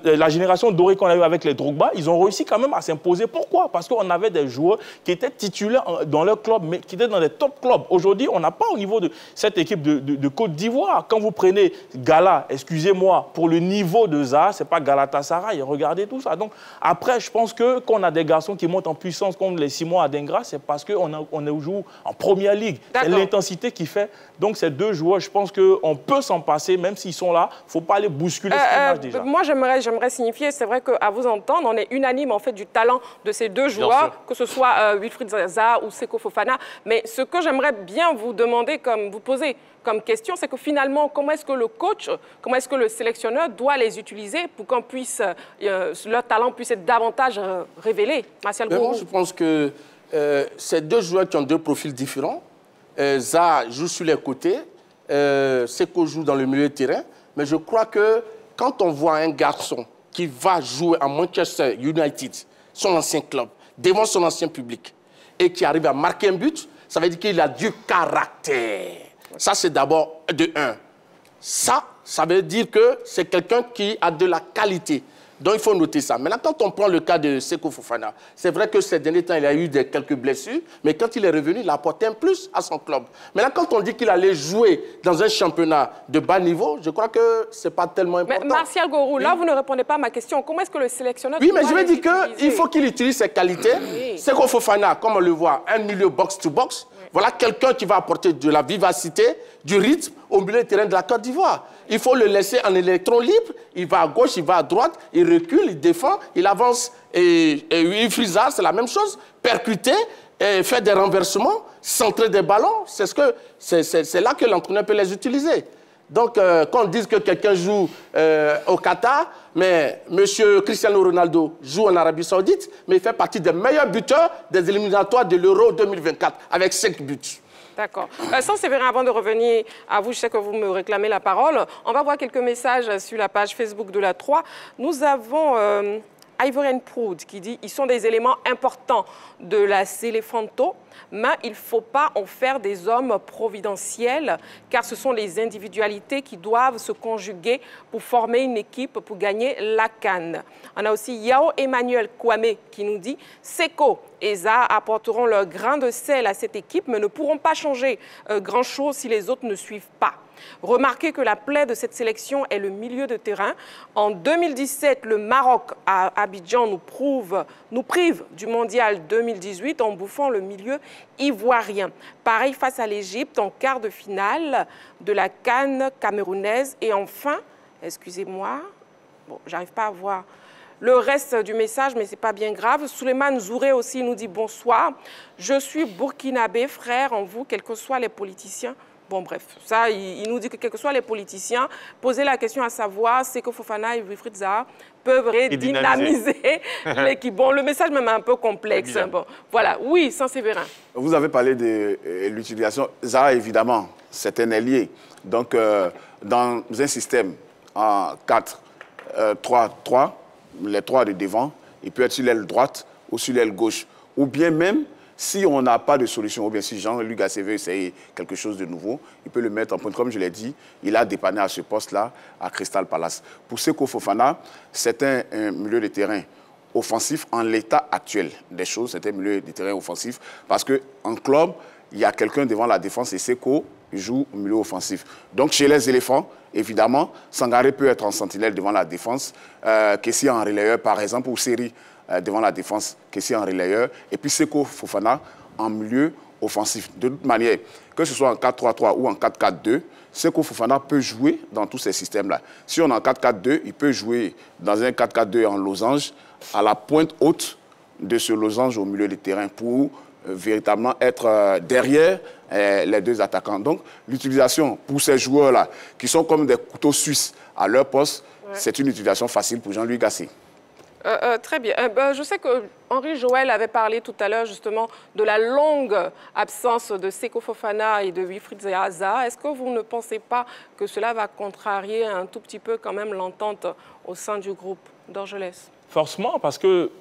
la génération dorée qu'on a eue avec les Drogba, ils ont réussi quand même à s'imposer. Pourquoi? Parce qu'on avait des joueurs qui étaient titulaires dans leur club, mais qui étaient dans des top clubs. Aujourd'hui, on n'a pas au niveau de cette équipe de Côte d'Ivoire. Quand vous prenez Gala, excusez-moi, pour le niveau de Zaha, c'est pas Galatasaray. Regardez tout ça. Donc après, je pense que quand on a des garçons qui montent en puissance comme les Simon Adengra, c'est parce qu'on joue en première ligue. C'est l'intensité qui fait. Donc ces deux joueurs, je pense qu'on peut s'en passer, même s'ils sont là. Il ne faut pas les bousculer ce match déjà. Moi, j'aimerais signifier, c'est vrai qu'à vous entendre, on est unanime en fait du talent de ces deux joueurs, que ce soit Wilfried Zaha ou Seko Fofana. Mais ce que j'aimerais bien vous demander, vous poser comme question, c'est que finalement, comment est-ce que le coach, comment est-ce que le sélectionneur doit les utiliser pour qu'on puisse, leur talent puisse être davantage révélé? Martial Gourou. Moi, je pense que ces deux joueurs qui ont deux profils différents. Zaha joue sur les côtés, Seko joue dans le milieu de terrain. Mais je crois que quand on voit un garçon qui va jouer à Manchester United, son ancien club, devant son ancien public, et qui arrive à marquer un but, ça veut dire qu'il a du caractère. Ça, c'est d'abord de 1. Ça veut dire que c'est quelqu'un qui a de la qualité. Donc, il faut noter ça. Maintenant, quand on prend le cas de Seko Fofana, c'est vrai que ces derniers temps, il a eu quelques blessures, mais quand il est revenu, il a apporté un plus à son club. Maintenant, quand on dit qu'il allait jouer dans un championnat de bas niveau, je crois que ce n'est pas tellement important. Mais Martial Gourou, là, vous ne répondez pas à ma question. Comment est-ce que le sélectionneur... Oui, mais je vais dire qu'il faut qu'il utilise ses qualités. Seko Fofana, comme on le voit, un milieu box-to-box. Voilà quelqu'un qui va apporter de la vivacité, du rythme au milieu du terrain de la Côte d'Ivoire. Il faut le laisser en électron libre. Il va à gauche, il va à droite, il recule, il défend, il avance. Et Wilfried Zaha, c'est la même chose. Percuter, faire des renversements, centrer des ballons. C'est là que l'entraîneur peut les utiliser. Donc, quand on dit que quelqu'un joue au Qatar, mais M. Cristiano Ronaldo joue en Arabie Saoudite, mais il fait partie des meilleurs buteurs des éliminatoires de l'Euro 2024, avec 5 buts. D'accord. Sans Séverin, avant de revenir à vous, je sais que vous me réclamez la parole, on va voir quelques messages sur la page Facebook de la 3. Nous avons Ivorian Proud qui dit « Ils sont des éléments importants de la Céléfanto, mais il ne faut pas en faire des hommes providentiels, car ce sont les individualités qui doivent se conjuguer pour former une équipe pour gagner la CAN. » On a aussi Yao Emmanuel Kwame qui nous dit « Seko et Zaha apporteront leur grain de sel à cette équipe, mais ne pourront pas changer grand-chose si les autres ne suivent pas. » Remarquez que la plaie de cette sélection est le milieu de terrain. En 2017, le Maroc à Abidjan nous prive du mondial 2018 en bouffant le milieu ivoirien. Pareil face à l'Égypte en quart de finale de la CAN camerounaise. Et enfin, excusez-moi, bon, j'arrive pas à voir le reste du message, mais ce n'est pas bien grave. Souleymane Zouré aussi nous dit « Bonsoir, je suis burkinabé, frère en vous, quels que soient les politiciens. » Bon, bref, ça, il nous dit que quels que soient les politiciens, poser la question à savoir, Seko Fofana et Wilfried Zaha peuvent redynamiser l'équipe. Bon, le message même est un peu complexe. Bon, voilà, oui, sans Séverin. Vous avez parlé de l'utilisation. Zaha, évidemment, c'est un ailier. Donc, dans un système en 4-3-3, les trois de devant, il peut être sur l'aile droite ou sur l'aile gauche. Ou bien même, si on n'a pas de solution, ou bien si Jean-Luc Gasset veut essayer quelque chose de nouveau, il peut le mettre en pointe. Comme je l'ai dit, il a dépanné à ce poste-là à Crystal Palace. Pour Seko Fofana, c'est un milieu de terrain offensif en l'état actuel des choses. C'est un milieu de terrain offensif parce qu'en club, il y a quelqu'un devant la défense et Seko joue au milieu offensif. Donc chez les éléphants, évidemment, Sangaré peut être en sentinelle devant la défense, Kessie en relayeur par exemple, ou Seri devant la défense, Kessie en relayeur, et puis Seko Fofana en milieu offensif. De toute manière, que ce soit en 4-3-3 ou en 4-4-2, Seko Fofana peut jouer dans tous ces systèmes-là. Si on est en 4-4-2, il peut jouer dans un 4-4-2 en losange, à la pointe haute de ce losange au milieu du terrain pour véritablement être derrière les deux attaquants. Donc, l'utilisation pour ces joueurs-là, qui sont comme des couteaux suisses à leur poste, c'est une utilisation facile pour Jean-Louis Gasset. Très bien. Je sais que Henri Joël avait parlé tout à l'heure justement de la longue absence de Seko Fofana et de Wilfried Zaha. Est-ce que vous ne pensez pas que cela va contrarier un tout petit peu quand même l'entente au sein du groupe d'Orgelès? Forcément, parce que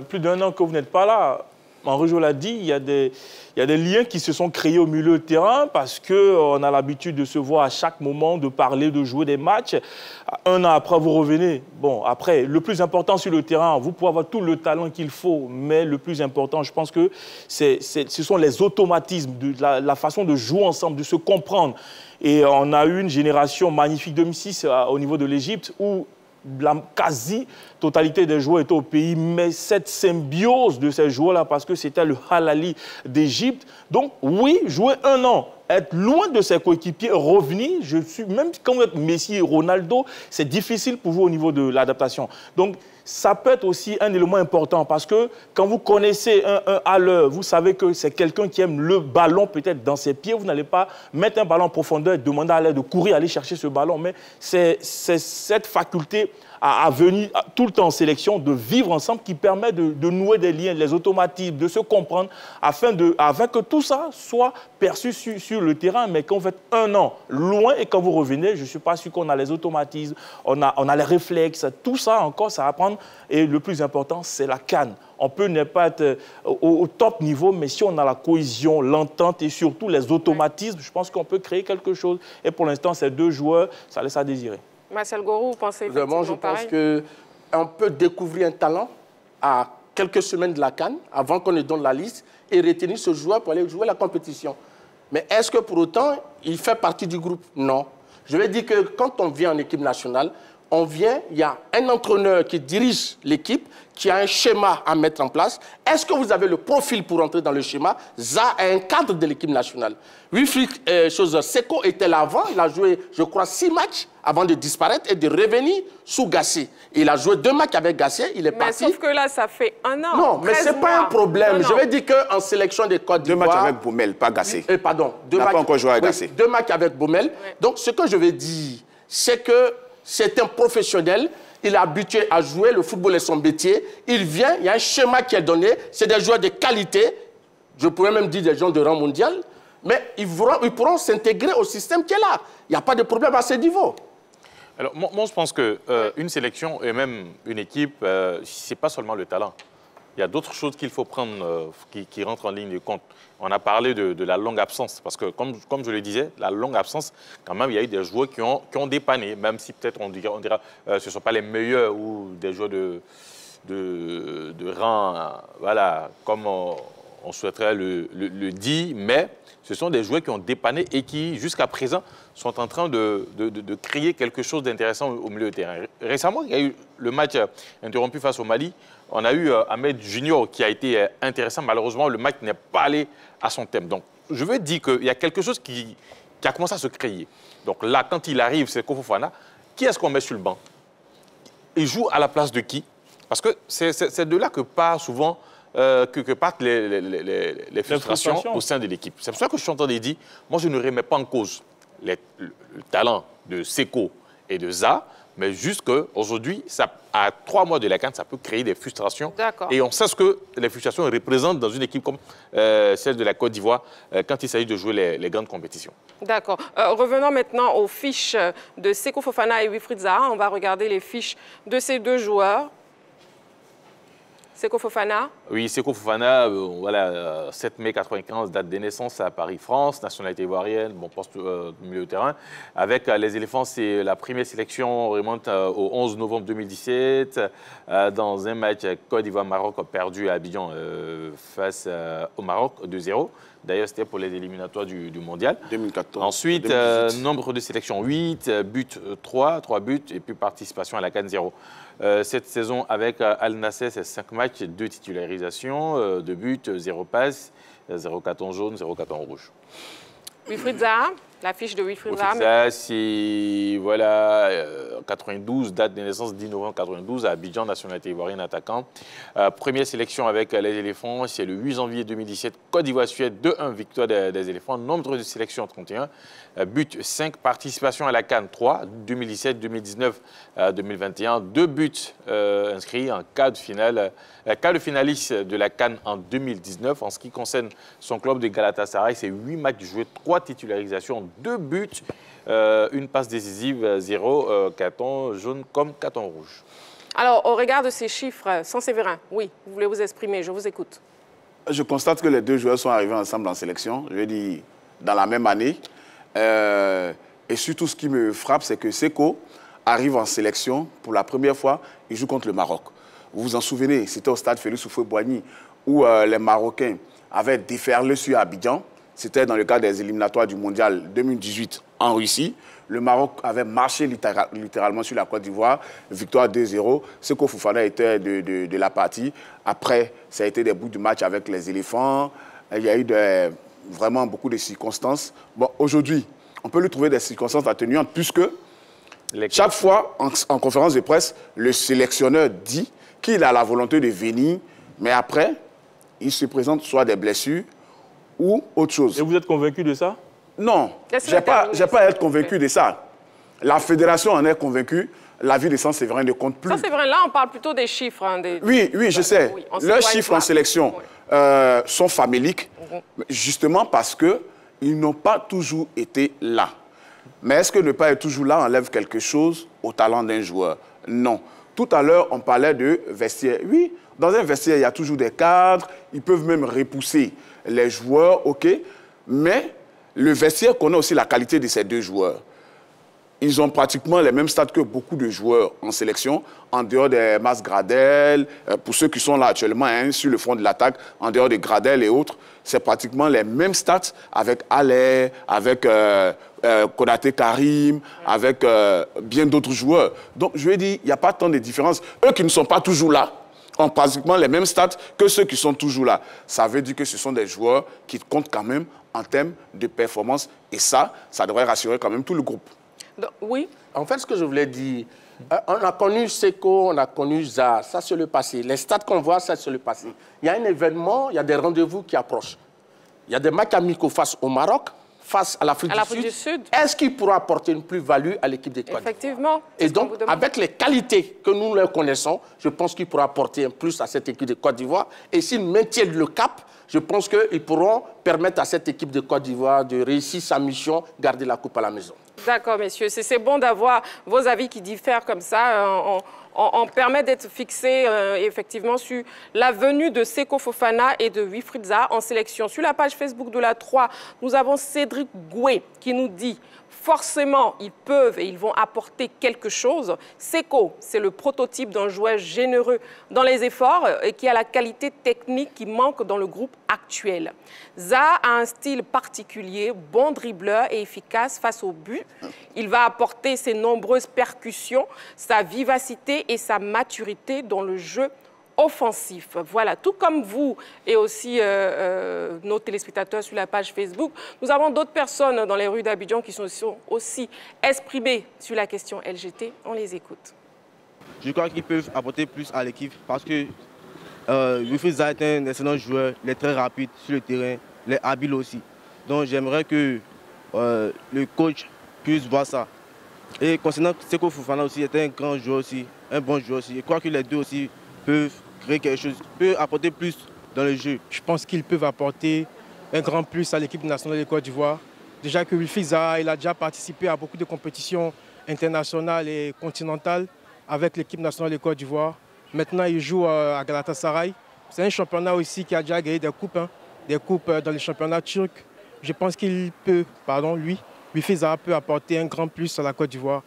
plus d'un an que vous n'êtes pas là, Henri-Jo l'a dit, il y a des liens qui se sont créés au milieu de terrain parce qu'on a l'habitude de se voir à chaque moment, de parler, de jouer des matchs. Un an après, vous revenez. Bon, après, le plus important sur le terrain, vous pouvez avoir tout le talent qu'il faut, mais le plus important, je pense que ce sont les automatismes, la façon de jouer ensemble, de se comprendre. Et on a eu une génération magnifique 2006 au niveau de l'Égypte où la quasi-totalité des joueurs étaient au pays, mais cette symbiose de ces joueurs-là, parce que c'était le Halali d'Égypte. Donc, oui, jouer un an, être loin de ses coéquipiers, revenir, même quand vous êtes Messi et Ronaldo, c'est difficile pour vous au niveau de l'adaptation. Donc, ça peut être aussi un élément important parce que quand vous connaissez un halleur, vous savez que c'est quelqu'un qui aime le ballon peut-être dans ses pieds. Vous n'allez pas mettre un ballon en profondeur et demander à l'air de courir, aller chercher ce ballon. Mais c'est cette faculté à venir tout le temps en sélection, de vivre ensemble qui permet de nouer des liens, les automatismes, de se comprendre afin que tout ça soit perçu sur le terrain. Mais quand vous faites un an loin et quand vous revenez, je ne suis pas sûr qu'on a les automatismes, on a les réflexes, tout ça encore, ça va prendre. Et le plus important, c'est la CAN. On peut ne pas être au top niveau, mais si on a la cohésion, l'entente et surtout les automatismes, je pense qu'on peut créer quelque chose. Et pour l'instant, ces deux joueurs, ça laisse à désirer. Marcel Gorou, vous pensez effectivement je pareil? pense qu'on peut découvrir un talent à quelques semaines de la CAN, avant qu'on ne donne la liste, et retenir ce joueur pour aller jouer la compétition. Mais est-ce que pour autant, il fait partie du groupe? Non. Je vais dire que quand on vient en équipe nationale, il y a un entraîneur qui dirige l'équipe, qui a un schéma à mettre en place. Est-ce que vous avez le profil pour entrer dans le schéma? Ça est un cadre de l'équipe nationale. Wilfried Seko était là avant, il a joué, je crois, 6 matchs avant de disparaître et de revenir sous Gassé. Il a joué 2 matchs avec Gassé, il est parti. Mais sauf que là, ça fait un an. Non, mais ce n'est pas un problème. Non. Je vais dire qu'en sélection des Côte d'Ivoire... 2 matchs avec Baumel, pas Gassé. Pardon. Il n'a pas encore joué avec Gassé. 2 matchs avec Baumel. Ouais. Donc, ce que je veux dire, c'est que c'est un professionnel, il est habitué à jouer, le football est son métier. Il vient, il y a un schéma qui est donné, c'est des joueurs de qualité, je pourrais même dire des gens de rang mondial, mais ils pourront s'intégrer au système qui est là. Il n'y a pas de problème à ce niveau. Alors, moi je pense qu'une sélection et même une équipe, ce n'est pas seulement le talent. Il y a d'autres choses qu'il faut prendre, qui rentrent en ligne de compte. On a parlé de la longue absence, parce que comme je le disais, la longue absence, quand même, il y a eu des joueurs qui ont dépanné, même si peut-être on dira ce ne sont pas les meilleurs ou des joueurs de rang, voilà, comme on souhaiterait le dire, mais ce sont des joueurs qui ont dépanné et qui, jusqu'à présent, sont en train de créer quelque chose d'intéressant au milieu de terrain. Récemment, il y a eu le match interrompu face au Mali. On a eu Ahmed Junior qui a été intéressant. Malheureusement, le match n'est pas allé à son thème. Donc, je veux dire qu'il y a quelque chose qui a commencé à se créer. Donc là, quand il arrive, c'est Seko Fofana. Qui est-ce qu'on met sur le banc? Il joue à la place de qui? Parce que c'est de là que part souvent... que partent les frustrations au sein de l'équipe. C'est pour ça que je suis en train de dire, moi je ne remets pas en cause le talent de Seko et de Za, mais juste qu'aujourd'hui, à 3 mois de la CAN, ça peut créer des frustrations. Et on sait ce que les frustrations représentent dans une équipe comme celle de la Côte d'Ivoire quand il s'agit de jouer les grandes compétitions. D'accord. Revenons maintenant aux fiches de Seko Fofana et Wilfried Zaha. On va regarder les fiches de ces deux joueurs. Seko Fofana? Oui, Seko Fofana, voilà, 7 mai 1995, date de naissance à Paris-France, nationalité ivoirienne, bon poste milieu de terrain. Avec les éléphants, c'est la première sélection, remonte au 11 novembre 2017, dans un match Côte d'Ivoire-Maroc perdu à Abidjan face au Maroc, 2-0. D'ailleurs, c'était pour les éliminatoires du Mondial. 2014. Ensuite, nombre de sélections, 8, buts 3 buts, et puis participation à la CAN 0. Cette saison, avec Al Nassr, c'est 5 matchs, 2 titularisations, 2 buts, 0 passes, 0 carton jaune, 0 carton rouge. Wilfried Zaha, la fiche de Wilfried Zaha. C'est, voilà, 92, date de naissance 10 novembre 92, à Abidjan, nationalité ivoirienne, attaquant. Première sélection avec les éléphants, c'est le 8 janvier 2017, Côte d'Ivoire-Suède, 2-1, victoire des éléphants. Nombre de sélections, 31. But 5, participation à la CAN 3, 2017, 2019, 2021. 2 buts inscrits en quart de finaliste de la CAN en 2019. En ce qui concerne son club de Galatasaray, c'est 8 matchs joués, 3 titularisations, 2 buts, une passe décisive, 0 carton jaune comme carton rouge. Alors, au regard de ces chiffres, San Séverin, oui, vous voulez vous exprimer, je vous écoute. Je constate que les deux joueurs sont arrivés ensemble en sélection, je veux dire, dans la même année. Et surtout, ce qui me frappe, c'est que Seko arrive en sélection pour la première fois, il joue contre le Maroc. Vous vous en souvenez, c'était au stade Félix Houphouët-Boigny où les Marocains avaient déferlé sur Abidjan. C'était dans le cadre des éliminatoires du Mondial 2018 en Russie. Le Maroc avait marché littéralement sur la Côte d'Ivoire, victoire 2-0. Seko Fofana était de la partie. Après, ça a été des bouts de match avec les éléphants. Il y a eu vraiment beaucoup de circonstances. Bon, aujourd'hui, on peut lui trouver des circonstances atténuantes puisque chaque fois, en conférence de presse, le sélectionneur dit qu'il a la volonté de venir, mais après, il se présente soit des blessures ou autre chose. Et vous êtes convaincu de ça? Non, je n'ai pas à être convaincu de ça. La fédération en est convaincue. L'avis de Saint-Séverin ne compte plus. Saint-Séverin, là, on parle plutôt des chiffres. Hein, oui, je sais. Oui, leurs chiffres en sélection sont faméliques, justement parce qu'ils n'ont pas toujours été là. Mais est-ce que ne pas être toujours là enlève quelque chose au talent d'un joueur? Non. Tout à l'heure, on parlait de vestiaire. Oui, dans un vestiaire, il y a toujours des cadres. Ils peuvent même repousser les joueurs, OK. Mais le vestiaire connaît aussi la qualité de ces deux joueurs. Ils ont pratiquement les mêmes stats que beaucoup de joueurs en sélection, en dehors des Mas Gradel, pour ceux qui sont là actuellement hein, sur le front de l'attaque, en dehors de Gradel et autres, c'est pratiquement les mêmes stats avec Allais, avec Konaté Karim, avec bien d'autres joueurs. Donc, je vais dire, il n'y a pas tant de différence. Eux qui ne sont pas toujours là ont pratiquement les mêmes stats que ceux qui sont toujours là. Ça veut dire que ce sont des joueurs qui comptent quand même en termes de performance. Et ça devrait rassurer quand même tout le groupe. Donc, oui. En fait, ce que je voulais dire, on a connu Seko, on a connu Za, ça c'est le passé. Les stats qu'on voit, ça c'est le passé. Il y a un événement, il y a des rendez-vous qui approchent. Il y a des matchs amicaux face au Maroc, face à l'Afrique du Sud. Est-ce qu'il pourra apporter une plus-value à l'équipe des Côte d'Ivoire? Effectivement. Et donc, avec les qualités que nous leur connaissons, je pense qu'il pourra apporter un plus à cette équipe de Côte d'Ivoire. Et s'ils maintiennent le cap, je pense qu'ils pourront permettre à cette équipe de Côte d'Ivoire de réussir sa mission, garder la coupe à la maison. D'accord, messieurs. C'est bon d'avoir vos avis qui diffèrent comme ça. On permet d'être fixé effectivement sur la venue de Seko Fofana et de Wilfried Zaha en sélection. Sur la page Facebook de la 3, nous avons Cédric Goué qui nous dit forcément, ils peuvent et ils vont apporter quelque chose. Seko, c'est le prototype d'un joueur généreux dans les efforts et qui a la qualité technique qui manque dans le groupe actuel. Zaha a un style particulier, bon dribbleur et efficace face au but. Il va apporter ses nombreuses percussions, sa vivacité et sa maturité dans le jeu offensif. Voilà, tout comme vous et aussi nos téléspectateurs sur la page Facebook, nous avons d'autres personnes dans les rues d'Abidjan qui sont aussi exprimées sur la question LGT. On les écoute. Je crois qu'ils peuvent apporter plus à l'équipe parce que Wilfried Zaha est un excellent joueur, il est très rapide sur le terrain, il est habile aussi. Donc j'aimerais que le coach puisse voir ça. Et concernant Seko Fofana aussi, il est un grand joueur aussi, un bon joueur aussi. Je crois que les deux aussi peuvent créer quelque chose, peuvent apporter plus dans le jeu. Je pense qu'ils peuvent apporter un grand plus à l'équipe nationale de Côte d'Ivoire. Déjà que Wilfried Zaha, il a déjà participé à beaucoup de compétitions internationales et continentales avec l'équipe nationale de Côte d'Ivoire. Maintenant, il joue à Galatasaray. C'est un championnat aussi qui a déjà gagné des coupes dans les championnats turcs. Je pense qu'il peut, Wilfried Zaha peut apporter un grand plus à la Côte d'Ivoire.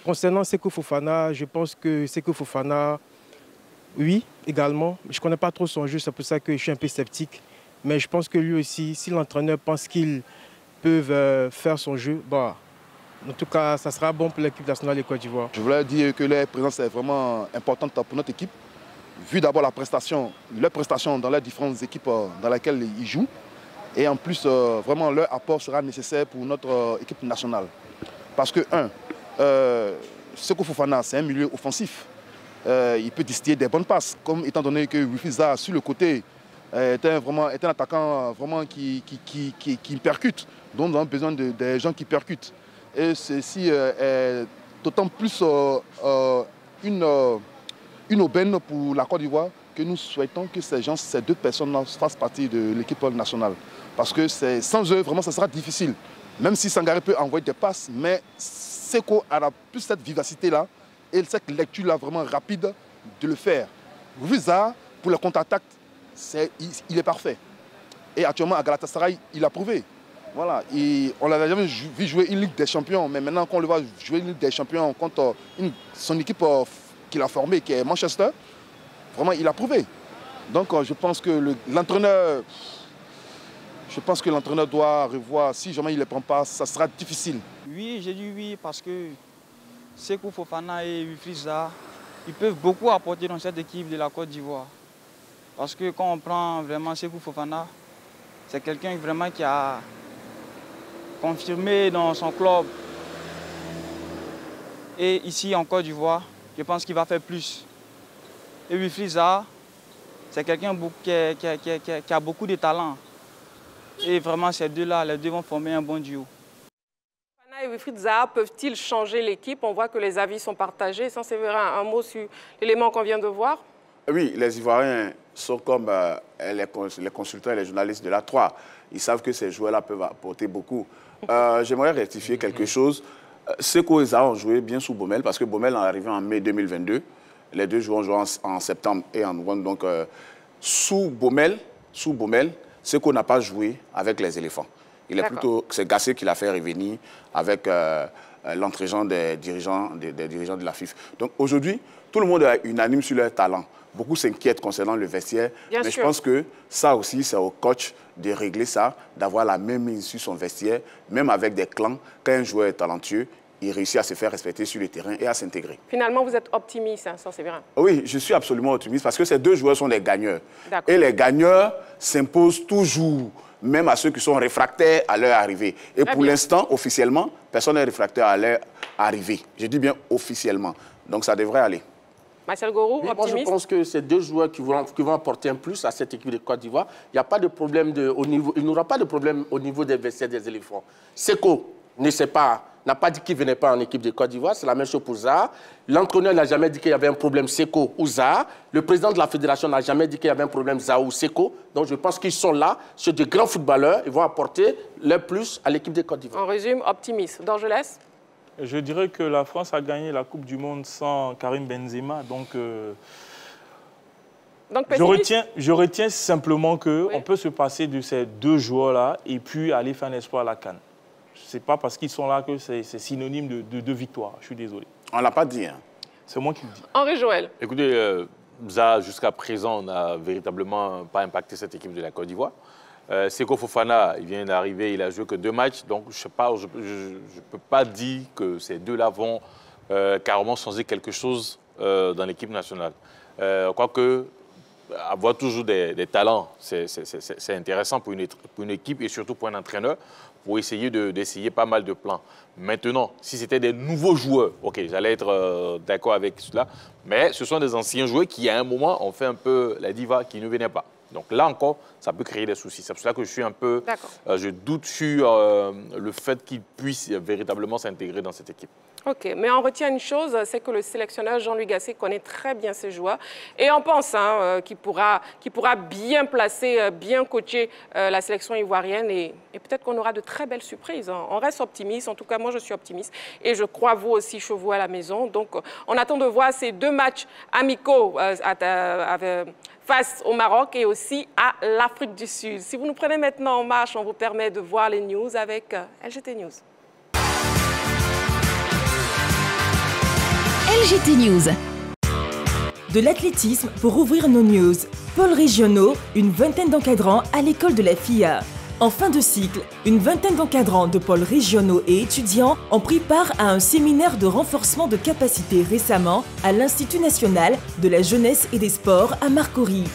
Concernant Seko Fofana, je pense que Seko Fofana, oui, également. Je ne connais pas trop son jeu, c'est pour ça que je suis un peu sceptique. Mais je pense que lui aussi, si l'entraîneur pense qu'ils peuvent faire son jeu, bah, en tout cas, ça sera bon pour l'équipe nationale de Côte d'Ivoire. Je voulais dire que leur présence est vraiment importante pour notre équipe. Vu d'abord leur prestation dans les différentes équipes dans lesquelles ils jouent. Et en plus, vraiment, leur apport sera nécessaire pour notre équipe nationale. Parce que, Seko Fofana, c'est un milieu offensif. Il peut distiller des bonnes passes, comme étant donné que Wilfried Zaha, sur le côté, est un attaquant vraiment qui percute. Donc, nous avons besoin des gens qui percutent. Et ceci est d'autant plus une aubaine pour la Côte d'Ivoire que nous souhaitons que ces deux personnes fassent partie de l'équipe nationale. Parce que sans eux, vraiment, ça sera difficile. Même si Sangaré peut envoyer des passes, mais Seko a plus cette vivacité-là et cette lecture-là vraiment rapide de le faire. Wilfried Zaha, pour la contre-attaque, il est parfait. Et actuellement, à Galatasaray, il a prouvé. Voilà. Et on l'avait jamais vu jouer une Ligue des Champions, mais maintenant qu'on le voit jouer une Ligue des Champions contre son équipe qu'il a formée, qui est Manchester, vraiment, il a prouvé. Donc, je pense que l'entraîneur doit revoir. Si jamais il ne les prend pas, ça sera difficile. Oui, j'ai dit oui parce que Sékou Fofana et Wilfried Zaha, ils peuvent beaucoup apporter dans cette équipe de la Côte d'Ivoire. Parce que quand on prend vraiment Sékou Fofana, c'est quelqu'un vraiment qui a confirmé dans son club. Et ici en Côte d'Ivoire, je pense qu'il va faire plus. Et Wilfried Zaha, c'est quelqu'un qui a beaucoup de talent. Et vraiment, ces deux-là, les deux vont former un bon duo. Fofana et Wilfried Zaha peuvent-ils changer l'équipe? On voit que les avis sont partagés. Sans Séverin, un mot sur l'élément qu'on vient de voir? Oui, les Ivoiriens sont comme les consultants et les journalistes de la 3. Ils savent que ces joueurs-là peuvent apporter beaucoup. J'aimerais rectifier quelque chose. Sékou et Zaha ont joué bien sous Baumel, parce que Baumel est arrivé en mai 2022. Les deux joueurs ont joué en septembre et en novembre. Donc, sous Baumel, Sékou n'a pas joué avec les éléphants. C'est Gassé qui l'a fait revenir avec l'entraînement des dirigeants de la FIFA. Donc aujourd'hui, tout le monde est unanime sur leur talent. Beaucoup s'inquiètent concernant le vestiaire. Mais je pense que ça aussi, c'est au coach de régler ça, d'avoir la même mise sur son vestiaire, même avec des clans. Quand un joueur est talentueux, il réussit à se faire respecter sur le terrain et à s'intégrer. Finalement, vous êtes optimiste, hein, sans Séverin? Oui, je suis absolument optimiste parce que ces deux joueurs sont des gagneurs. Et les gagneurs s'imposent toujours, même à ceux qui sont réfractaires à leur arrivée. Et pour l'instant, officiellement, personne n'est réfractaire à leur arrivée. Je dis bien officiellement. Donc ça devrait aller. Marcel Gorou, optimiste? Moi, je pense que ces deux joueurs qui vont apporter un plus à cette équipe de Côte d'Ivoire, il n'y a pas de problème il n'y aura pas de problème au niveau des vestiaires des éléphants. Sékou n'a pas dit qu'il ne venait pas en équipe de Côte d'Ivoire, c'est la même chose pour Zaha. L'entraîneur n'a jamais dit qu'il y avait un problème Sékou ou Zaha. Le président de la fédération n'a jamais dit qu'il y avait un problème Zaha ou Sékou. Donc je pense qu'ils sont là, c'est de grands footballeurs, ils vont apporter leur plus à l'équipe de Côte d'Ivoire. En résumé, optimiste. Dorgelès? Je dirais que la France a gagné la Coupe du Monde sans Karim Benzema. Donc je retiens simplement qu'on peut se passer de ces deux joueurs-là et puis aller faire un espoir à la CAN. Ce n'est pas parce qu'ils sont là que c'est synonyme de victoire. Je suis désolé. On ne l'a pas dit. Hein. C'est moi qui le dis. Henri Joël. Écoutez, Zaha, jusqu'à présent, n'a véritablement pas impacté cette équipe de la Côte d'Ivoire. Sékou Fofana, il vient d'arriver, il a joué que 2 matchs. Donc, je ne peux pas dire que ces deux-là vont carrément changer quelque chose dans l'équipe nationale. Quoique, avoir toujours des talents, c'est intéressant pour une équipe et surtout pour un entraîneur, pour essayer d'essayer pas mal de plans. Maintenant, si c'était des nouveaux joueurs, ok, j'allais être d'accord avec cela, mais ce sont des anciens joueurs qui, à un moment, ont fait un peu la diva, qui ne venaient pas. Donc là encore, ça peut créer des soucis. C'est pour cela que je suis un peu... je doute sur le fait qu'ils puissent véritablement s'intégrer dans cette équipe. OK, mais on retient une chose, c'est que le sélectionneur Jean-Louis Gasset connaît très bien ses joueurs et on pense qu'il pourra bien placer, bien coacher la sélection ivoirienne et peut-être qu'on aura de très belles surprises. Hein. On reste optimiste, en tout cas moi je suis optimiste et je crois vous aussi chez vous à la maison. Donc on attend de voir ces 2 matchs amicaux face au Maroc et aussi à l'Afrique du Sud. Si vous nous prenez maintenant en marche, on vous permet de voir les news avec LGT News. LGT News. De l'athlétisme pour ouvrir nos news. Pôles régionaux, une vingtaine d'encadrants à l'école de la FIA. En fin de cycle, une vingtaine d'encadrants de pôles régionaux et étudiants ont pris part à un séminaire de renforcement de capacités récemment à l'Institut national de la jeunesse et des sports à Marcory.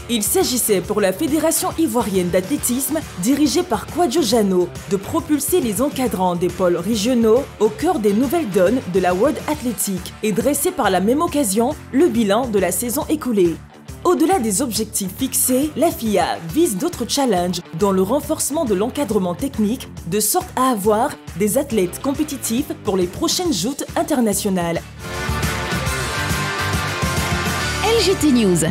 Il s'agissait pour la Fédération ivoirienne d'athlétisme, dirigée par Kwadjo Jano, de propulser les encadrants des pôles régionaux au cœur des nouvelles donnes de la World Athletic et dresser par la même occasion le bilan de la saison écoulée. Au-delà des objectifs fixés, la FIA vise d'autres challenges, dont le renforcement de l'encadrement technique, de sorte à avoir des athlètes compétitifs pour les prochaines joutes internationales. LGT News.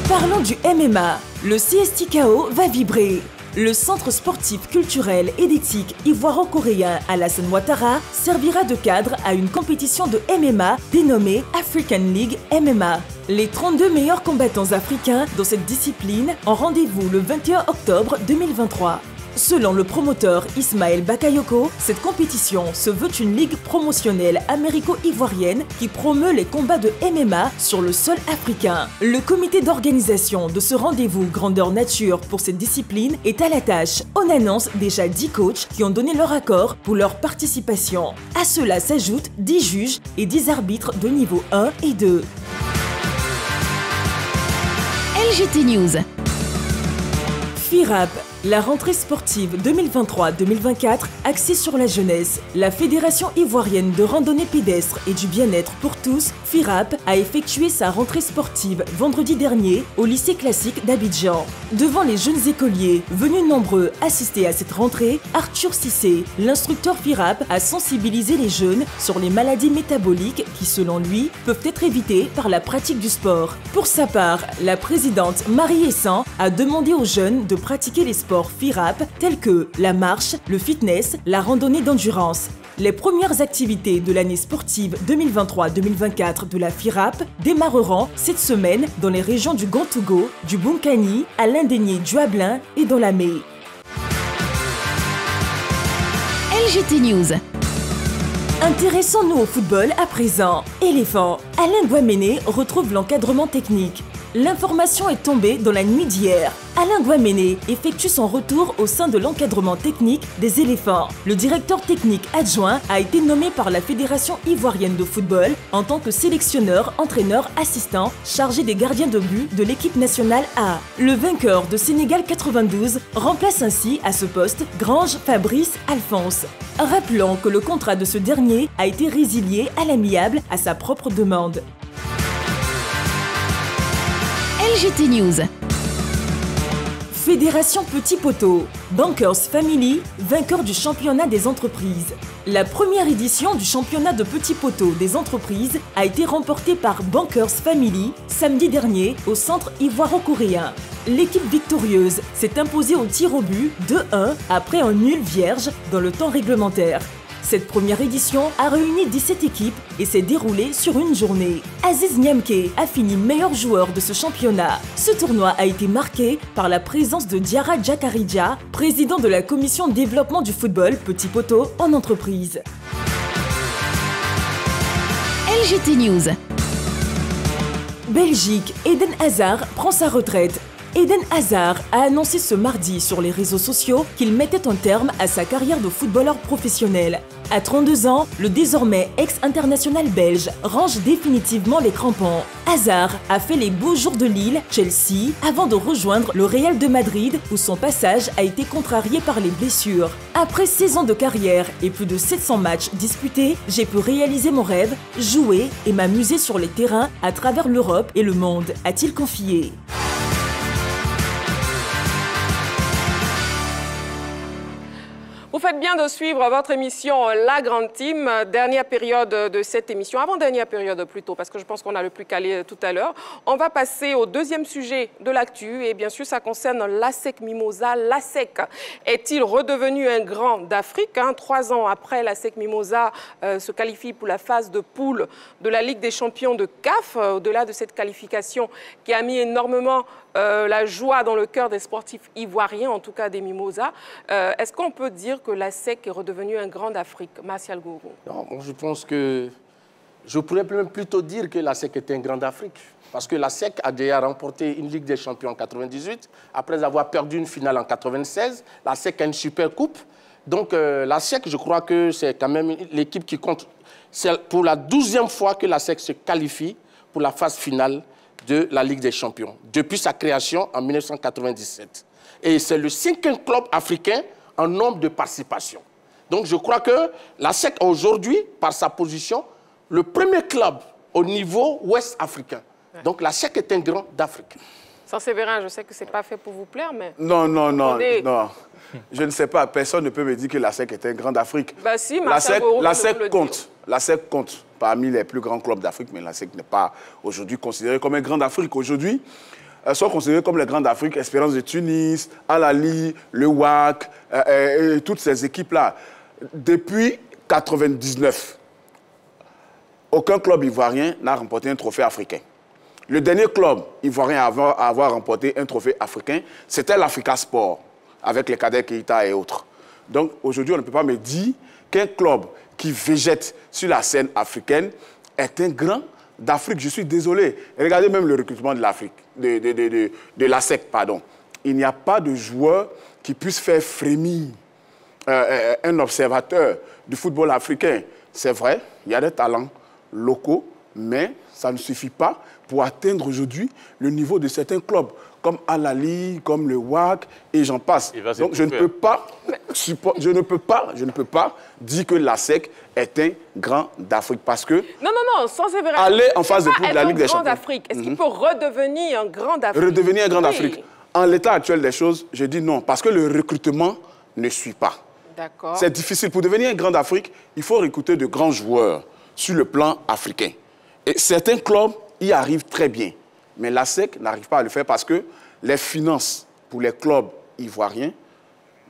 Parlons du MMA. Le CSTKO va vibrer. Le centre sportif, culturel et d'éthique ivoiro-coréen Alassane Ouattara servira de cadre à une compétition de MMA dénommée African League MMA. Les 32 meilleurs combattants africains dans cette discipline ont rendez-vous le 21 octobre 2023. Selon le promoteur Ismaël Bakayoko, cette compétition se veut une ligue promotionnelle américo-ivoirienne qui promeut les combats de MMA sur le sol africain. Le comité d'organisation de ce rendez-vous grandeur nature pour cette discipline est à la tâche. On annonce déjà 10 coachs qui ont donné leur accord pour leur participation. À cela s'ajoutent 10 juges et 10 arbitres de niveau 1 et 2. LGT News. FIRAP, la rentrée sportive 2023-2024 axée sur la jeunesse. La Fédération ivoirienne de randonnée pédestre et du bien-être pour tous, FIRAP, a effectué sa rentrée sportive vendredi dernier au lycée classique d'Abidjan. Devant les jeunes écoliers venus nombreux assister à cette rentrée, Arthur Cissé, l'instructeur FIRAP, a sensibilisé les jeunes sur les maladies métaboliques qui, selon lui, peuvent être évitées par la pratique du sport. Pour sa part, la présidente Marie Essan a demandé aux jeunes de pratiquer les sports FIRAP tels que la marche, le fitness, la randonnée d'endurance. Les premières activités de l'année sportive 2023-2024 de la FIRAP démarreront cette semaine dans les régions du Gantougo, du Bunkani, à l'Indénié du Hablin et dans la Mée. LGT News. Intéressons-nous au football à présent. Éléphant. Alain Guaméné retrouve l'encadrement technique. L'information est tombée dans la nuit d'hier. Alain Guaméné effectue son retour au sein de l'encadrement technique des éléphants. Le directeur technique adjoint a été nommé par la Fédération ivoirienne de football en tant que sélectionneur, entraîneur, assistant, chargé des gardiens de but de l'équipe nationale A. Le vainqueur de Sénégal 92 remplace ainsi à ce poste Grange Fabrice Alphonse. Rappelons que le contrat de ce dernier a été résilié à l'amiable à sa propre demande. LGT News. Fédération Petit Poteau, Bankers Family, vainqueur du championnat des entreprises. La première édition du championnat de Petit Poteau des entreprises a été remportée par Bankers Family samedi dernier au centre ivoiro-coréen. L'équipe victorieuse s'est imposée au tir au but 2-1 après un nul vierge dans le temps réglementaire. Cette première édition a réuni 17 équipes et s'est déroulée sur une journée. Aziz Niamke a fini meilleur joueur de ce championnat. Ce tournoi a été marqué par la présence de Diarra Djakaridja, président de la commission développement du football Petit Poteau en entreprise. LGT News. Belgique, Eden Hazard prend sa retraite. Eden Hazard a annoncé ce mardi sur les réseaux sociaux qu'il mettait un terme à sa carrière de footballeur professionnel. À 32 ans, le désormais ex-international belge range définitivement les crampons. Hazard a fait les beaux jours de Lille, Chelsea, avant de rejoindre le Real de Madrid où son passage a été contrarié par les blessures. Après 16 ans de carrière et plus de 700 matchs disputés, j'ai pu réaliser mon rêve, jouer et m'amuser sur les terrains à travers l'Europe et le monde, a-t-il confié. Vous faites bien de suivre votre émission La Grande Team, dernière période de cette émission, avant-dernière période plutôt, parce que je pense qu'on a le plus calé tout à l'heure. On va passer au deuxième sujet de l'actu et bien sûr ça concerne l'ASEC Mimosa. L'ASEC est-il redevenu un grand d'Afrique 3 ans après, l'ASEC Mimosa se qualifie pour la phase de poule de la Ligue des champions de CAF, au-delà de cette qualification qui a mis énormément la joie dans le cœur des sportifs ivoiriens, en tout cas des Mimosas. Est-ce qu'on peut dire que l'ASEC est redevenu un grand d'Afrique? Martial Gourou. Non, je pense que je pourrais même plutôt dire que l'ASEC est un grand d'Afrique. Parce que l'ASEC a déjà remporté une Ligue des champions en 98, après avoir perdu une finale en 96. L'ASEC a une super coupe. Donc l'ASEC, je crois que c'est quand même l'équipe qui compte. C'est pour la 12e fois que l'ASEC se qualifie pour la phase finale de la Ligue des champions, depuis sa création en 1997. Et c'est le 5e club africain en nombre de participations. Donc je crois que l'ASEC aujourd'hui, par sa position, le premier club au niveau ouest africain. Donc l'ASEC est un grand d'Afrique. Sans Séverin, je sais que ce n'est pas fait pour vous plaire, mais... Non. Je ne sais pas, personne ne peut me dire que l'ASEC est un grand d'Afrique. Bah si, l'ASEC compte. L'ASEC compte parmi les plus grands clubs d'Afrique, mais l'ASEC n'est pas aujourd'hui considéré comme un grand d'Afrique. Aujourd'hui, sont considérés comme les grands d'Afrique, Espérance de Tunis, Al Ahly, le WAC, et toutes ces équipes-là. Depuis 1999, aucun club ivoirien n'a remporté un trophée africain. Le dernier club ivoirien à avoir remporté un trophée africain, c'était l'Africa Sport, avec les cadets Keita et autres. Donc aujourd'hui, on ne peut pas me dire qu'un club qui végète sur la scène africaine est un grand d'Afrique. Je suis désolé. Regardez même le recrutement de l'Afrique, de la SEC, pardon. Il n'y a pas de joueur qui puisse faire frémir un observateur du football africain. C'est vrai, il y a des talents locaux, mais ça ne suffit pas pour atteindre aujourd'hui le niveau de certains clubs, comme Al Ahly, comme le WAC, et j'en passe. Donc je ne peux pas dire que la SEC est un grand d'Afrique, parce que... Non, sans sévérité. Aller en phase de poule de la Ligue des Champions. Est-ce qu'il peut redevenir un grand d'Afrique? Redevenir un grand d'Afrique. En l'état actuel des choses, je dis non, parce que le recrutement ne suit pas. D'accord. C'est difficile. Pour devenir un grand d'Afrique, il faut recruter de grands joueurs sur le plan africain. Et certains clubs y arrivent très bien. Mais la SEC n'arrive pas à le faire parce que les finances pour les clubs ivoiriens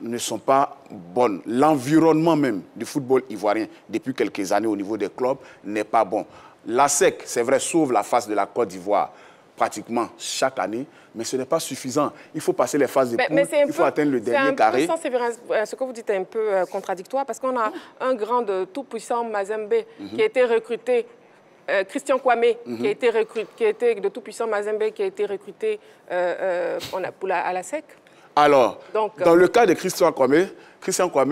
ne sont pas bonnes. L'environnement même du football ivoirien, depuis quelques années au niveau des clubs, n'est pas bon. La SEC, c'est vrai, sauve la face de la Côte d'Ivoire pratiquement chaque année, mais ce n'est pas suffisant. Il faut passer les phases de poule, il faut atteindre le dernier carré. Ce que vous dites est un peu contradictoire, parce qu'on a un grand de tout-puissant Mazembe qui a été recruté, Christian Kwame, qui a été de tout-puissant Mazembe, qui a été recruté à la SEC. Alors, dans le cas de Christian Kwame,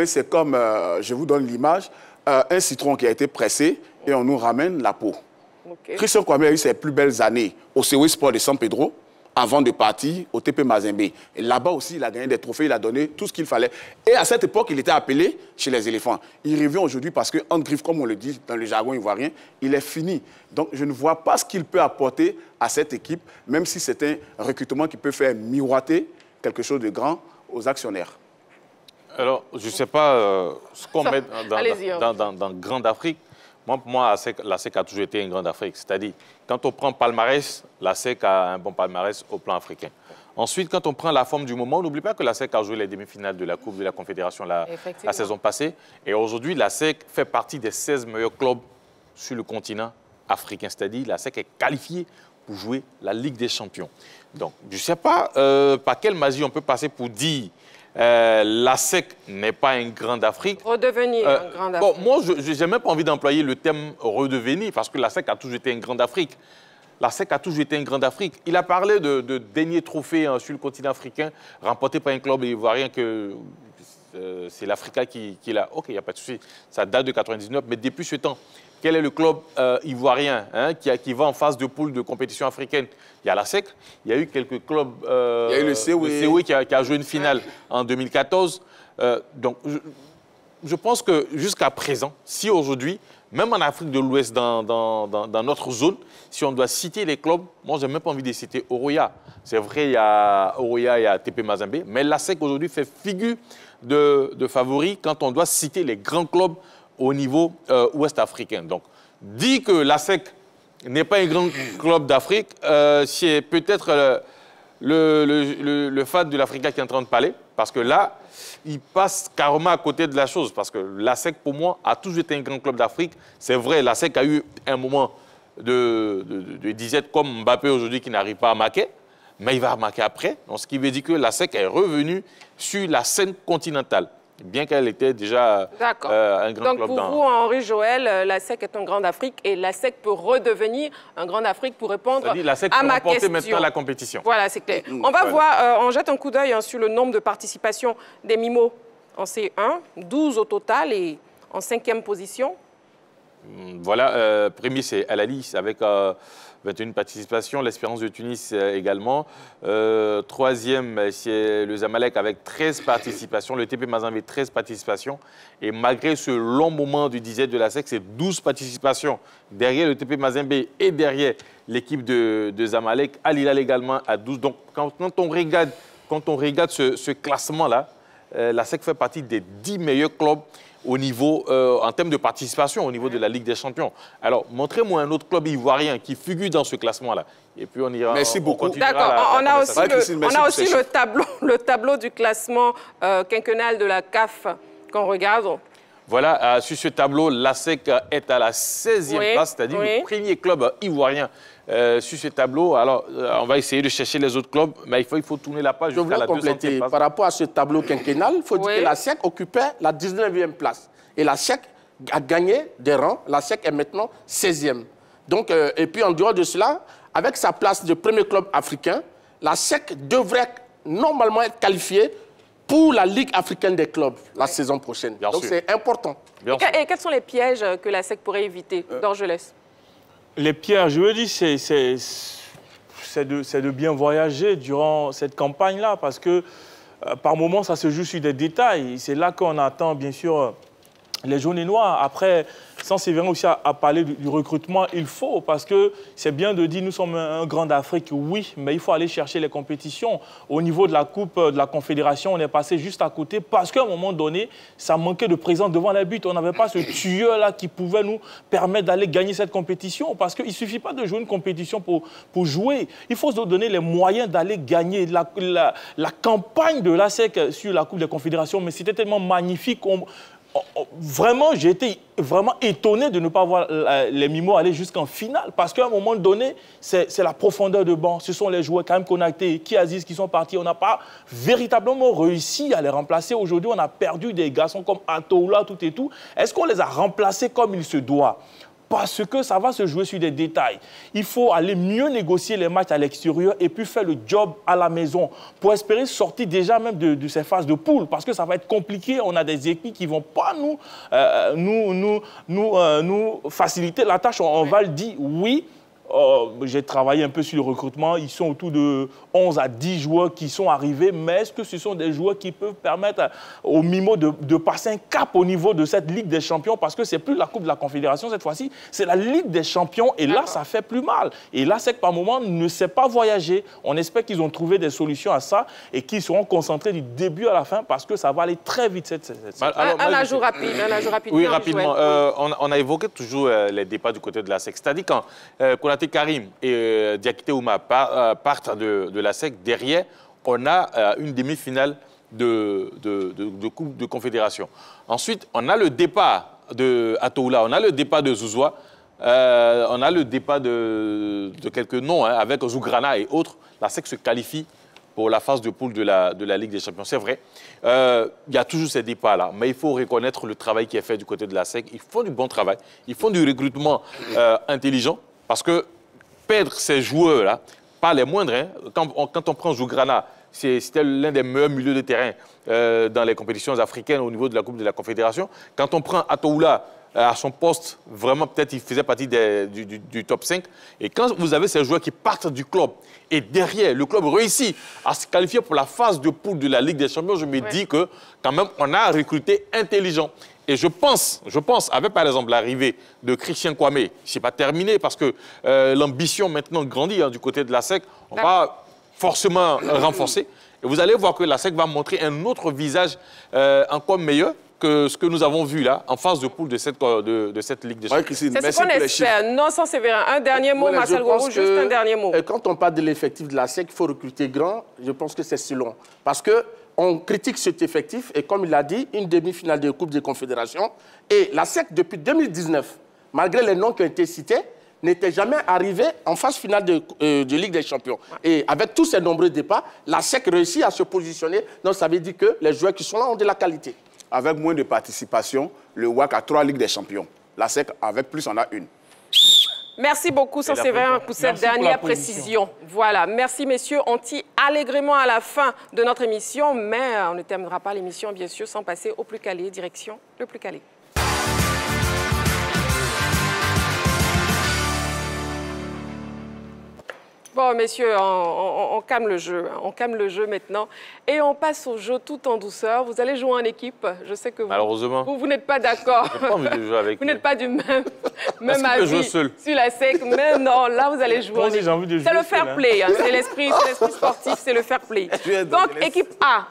c'est comme, je vous donne l'image, un citron qui a été pressé et on nous ramène la peau. Okay. Christian Kwame a eu ses plus belles années au COE Sport de San Pedro avant de partir au TP Mazembe. Et là-bas aussi, il a gagné des trophées, il a donné tout ce qu'il fallait. Et à cette époque, il était appelé chez les éléphants. Il revient aujourd'hui parce que Hand Griff, comme on le dit dans le jargon ivoirien, il est fini. Donc, je ne vois pas ce qu'il peut apporter à cette équipe, même si c'est un recrutement qui peut faire miroiter quelque chose de grand aux actionnaires. Alors, je ne sais pas ce qu'on met dans Grand Afrique. Moi, pour moi, la SEC a toujours été une grande Afrique. C'est-à-dire, quand on prend palmarès, la SEC a un bon palmarès au plan africain. Ensuite, quand on prend la forme du moment, on n'oublie pas que la SEC a joué les demi-finales de la Coupe de la Confédération la saison passée. Et aujourd'hui, la SEC fait partie des 16 meilleurs clubs sur le continent africain. C'est-à-dire, la SEC est qualifiée pour jouer la Ligue des Champions. Donc, je ne sais pas par quelle magie on peut passer pour dire la SEC n'est pas un grand d'Afrique. Redevenir un grand d'Afrique. Bon, moi, je n'ai même pas envie d'employer le terme redevenir parce que la SEC a toujours été un grand d'Afrique. La SEC a toujours été un grand d'Afrique. Il a parlé de dernier trophée sur le continent africain remporté par un club ivoirien que c'est l'Africa qui l'a. OK, il n'y a pas de souci. Ça date de 99, mais depuis ce temps, quel est le club ivoirien qui va en phase de poule de compétition africaine? Il y a la SEC, il y a eu quelques clubs... il y a eu le COE qui a joué une finale en 2014. Donc, je pense que jusqu'à présent, si aujourd'hui, même en Afrique de l'Ouest, dans notre zone, si on doit citer les clubs, moi, je n'ai même pas envie de citer Oroya. C'est vrai, il y a Oroya, il y a TP Mazembe, mais la SEC aujourd'hui fait figure de favori quand on doit citer les grands clubs au niveau ouest africain. Donc, dit que la SEC n'est pas un grand club d'Afrique, c'est peut-être le fan de l'Africa qui est en train de parler, parce que là, il passe carrément à côté de la chose, parce que la SEC, pour moi, a toujours été un grand club d'Afrique. C'est vrai, la SEC a eu un moment de disette comme Mbappé aujourd'hui qui n'arrive pas à marquer, mais il va marquer après. Donc, ce qui veut dire que la SEC est revenue sur la scène continentale, bien qu'elle était déjà un grand club. Donc, pour vous, Henri Joël, la SEC est un grand d'Afrique et la SEC peut redevenir un grand d'Afrique pour répondre la SEC à peut ma question. Maintenant la compétition. Voilà, c'est clair. On va voir, on jette un coup d'œil sur le nombre de participations des Mimos en C1, 12 au total et en 5e position. Voilà, premier c'est Al Ahly avec 21 participations, l'Espérance de Tunis également. Troisième, c'est le Zamalek avec 13 participations, le TP Mazembe 13 participations. Et malgré ce long moment du disette de la SEC, c'est 12 participations derrière le TP Mazembe et derrière l'équipe de Zamalek. Al Hilal également à 12. Donc quand on regarde ce classement-là, la SEC fait partie des 10 meilleurs clubs au niveau, en termes de participation au niveau de la Ligue des Champions. Alors, montrez-moi un autre club ivoirien qui figure dans ce classement-là. Et puis, on ira... Merci beaucoup. D'accord, on a aussi le tableau du classement quinquennal de la CAF qu'on regarde. Voilà, sur ce tableau, l'ASEC est à la 16e place, c'est-à-dire le premier club ivoirien sur ce tableau. Alors, on va essayer de chercher les autres clubs, mais il faut tourner la page jusqu'à la 200e place. Par rapport à ce tableau quinquennal, il faut dire que l'ASEC occupait la 19e place. Et l'ASEC a gagné des rangs. L'ASEC est maintenant 16e. Donc, et puis, en dehors de cela, avec sa place de premier club africain, l'ASEC devrait normalement être qualifiée pour la Ligue africaine des clubs la saison prochaine. Donc c'est important. Et quels sont les pièges que la SEC pourrait éviter, Dorgelès? Les pièges, je veux dire, c'est de bien voyager durant cette campagne-là, parce que par moments, ça se joue sur des détails. C'est là qu'on attend, bien sûr, les jaunes et noirs. Après, sans sévérer aussi à parler du recrutement, il faut, parce que c'est bien de dire nous sommes un grand d'Afrique, oui, mais il faut aller chercher les compétitions. Au niveau de la Coupe de la Confédération, on est passé juste à côté parce qu'à un moment donné, ça manquait de présence devant les buts. On n'avait pas ce tueur-là qui pouvait nous permettre d'aller gagner cette compétition, parce qu'il ne suffit pas de jouer une compétition pour jouer. Il faut se donner les moyens d'aller gagner. La campagne de l'ASEC sur la Coupe de la Confédération, mais c'était tellement magnifique. Vraiment, j'ai été vraiment étonné de ne pas voir les Mimos aller jusqu'en finale, parce qu'à un moment donné, c'est la profondeur de banc. Ce sont les joueurs quand même Konaté, Kiaziz qui sont partis. On n'a pas véritablement réussi à les remplacer. Aujourd'hui, on a perdu des garçons comme Atoula, tout et tout. Est-ce qu'on les a remplacés comme il se doit? Parce que ça va se jouer sur des détails. Il faut aller mieux négocier les matchs à l'extérieur et puis faire le job à la maison pour espérer sortir déjà même de ces phases de poule, parce que ça va être compliqué. On a des équipes qui ne vont pas nous faciliter la tâche. On va le dire, oui. J'ai travaillé un peu sur le recrutement. Ils sont autour de 11 à 10 joueurs qui sont arrivés. Mais est-ce que ce sont des joueurs qui peuvent permettre aux Mimos de passer un cap au niveau de cette Ligue des Champions? Parce que ce n'est plus la Coupe de la Confédération cette fois-ci, c'est la Ligue des Champions. Et là, ça fait plus mal. Et là, c'est que par moment, ne sait pas voyager. On espère qu'ils ont trouvé des solutions à ça et qu'ils seront concentrés du début à la fin, parce que ça va aller très vite. Un ajout rapide. Oui, rapidement. On a évoqué toujours les départs du côté de la SEC. C'est-à-dire quand Konaté Karim et Diakité Ouma partent de la SEC, derrière, on a une demi-finale de Coupe de Confédération. Ensuite, on a le départ de Atoula, on a le départ de Zouzoua, on a le départ de quelques noms, avec Zougrana et autres. La SEC se qualifie pour la phase de poule de la Ligue des Champions. C'est vrai, il y a toujours ces départs-là, mais il faut reconnaître le travail qui est fait du côté de la SEC. Ils font du bon travail, ils font du recrutement intelligent, parce que perdre ces joueurs-là, pas les moindres, quand on prend Zougrana, c'était l'un des meilleurs milieux de terrain dans les compétitions africaines au niveau de la Coupe de la Confédération. Quand on prend Atoula à son poste, vraiment peut-être il faisait partie du top 5. Et quand vous avez ces joueurs qui partent du club et derrière, le club réussit à se qualifier pour la phase de poule de la Ligue des Champions, je me dis que quand même on a recruté intelligent. Et je pense, avec par exemple l'arrivée de Christian Kwame, ce n'est pas terminé parce que l'ambition maintenant grandit du côté de la SEC, on va forcément renforcer. Et vous allez voir que la SEC va montrer un autre visage encore meilleur que ce que nous avons vu là, en phase de poule de cette Ligue des Champions. C'est ce qu'on espère. Non, sans Sévérin. Un dernier mot, Marcel Gourou, juste un dernier mot. Quand on parle de l'effectif de la SEC, il faut recruter grand. Je pense que c'est si long. Parce qu'on critique cet effectif, et comme il l'a dit, une demi-finale de Coupe des Confédérations. Et la SEC, depuis 2019, malgré les noms qui ont été cités, n'était jamais arrivé en phase finale de Ligue des Champions. Et avec tous ces nombreux départs, la SEC réussit à se positionner. Donc ça veut dire que les joueurs qui sont là ont de la qualité. Avec moins de participation, le WAC a 3 Ligues des Champions. La SEC, avec plus, en a une. Merci beaucoup, Sévérin, pour cette dernière précision. Voilà, merci messieurs. On tire allègrement à la fin de notre émission, mais on ne terminera pas l'émission, bien sûr, sans passer au plus calé. Direction le plus calé. Bon, messieurs, on calme le jeu. On calme le jeu maintenant. Et on passe au jeu tout en douceur. Vous allez jouer en équipe. Je sais que Malheureusement. vous n'êtes pas d'accord. J'ai pas envie de jouer avec vous n'êtes pas du même avis. Jouer seul. Sur la SEC. Mais non, là, vous allez jouer en équipe. C'est le fair play. Hein. C'est l'esprit sportif, c'est le fair play. Donc, équipe A,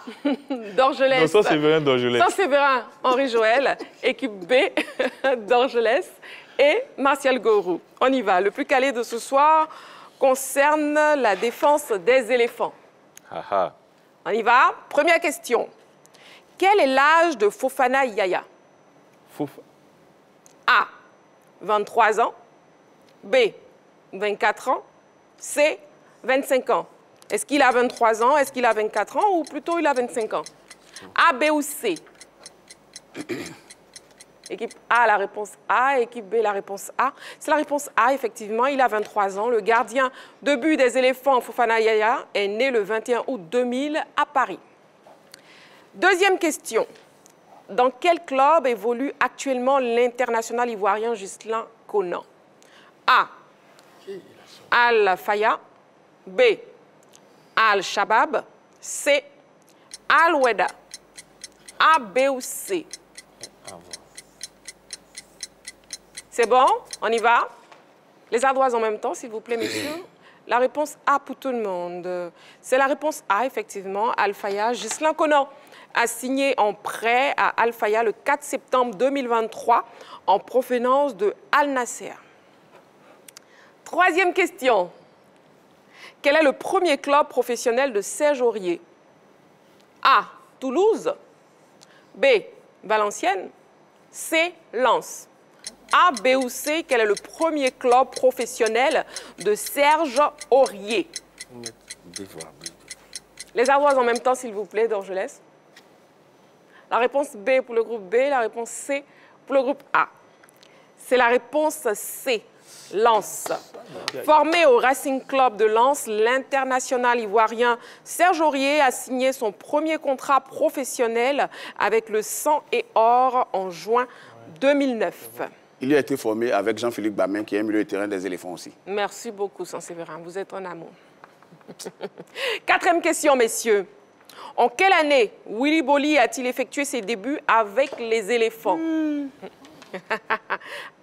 d'Orgelès. Saint-Séverin d'Orgelès. Saint-Séverin, Henri Joël. Équipe B, d'Orgelès. Et Martial Gorou. On y va. Le plus calé de ce soir concerne la défense des éléphants. On y va. Première question. Quel est l'âge de Fofana Yaya? A, 23 ans. B, 24 ans. C, 25 ans. Est-ce qu'il a 23 ans? Est-ce qu'il a 24 ans? Ou plutôt il a 25 ans? A, B ou C? Équipe A, la réponse A. Équipe B, la réponse A. C'est la réponse A, effectivement. Il a 23 ans. Le gardien de but des éléphants, Fofana Yaya, est né le 21 août 2000 à Paris. Deuxième question. Dans quel club évolue actuellement l'international ivoirien Ghislain Conan? A, Al Faya. B, Al Shabab. C, Al Weda. A, B ou C? C'est bon? On y va? Les ardoises en même temps, s'il vous plaît, messieurs. La réponse A pour tout le monde. C'est la réponse A, effectivement. Al Faya. Ghislain Conan a signé en prêt à Al Faya le 4 septembre 2023 en provenance de Al Nasser. Troisième question. Quel est le premier club professionnel de Serge Aurier? A, Toulouse. B, Valenciennes. C, Lens. A, B ou C, quel est le premier club professionnel de Serge Aurier? Les ardoises en même temps, s'il vous plaît, d'Orgelès. La réponse B pour le groupe B, la réponse C pour le groupe A. C'est la réponse C, Lens. Formé au Racing Club de Lens, l'international ivoirien Serge Aurier a signé son premier contrat professionnel avec le Sang et Or en juin 2009. Il a été formé avec Jean-Philippe Bamin, qui est milieu de terrain des éléphants aussi. Merci beaucoup, Saint-Séverin. Vous êtes en amour. Quatrième question, messieurs. En quelle année Willy Bolly a-t-il effectué ses débuts avec les éléphants?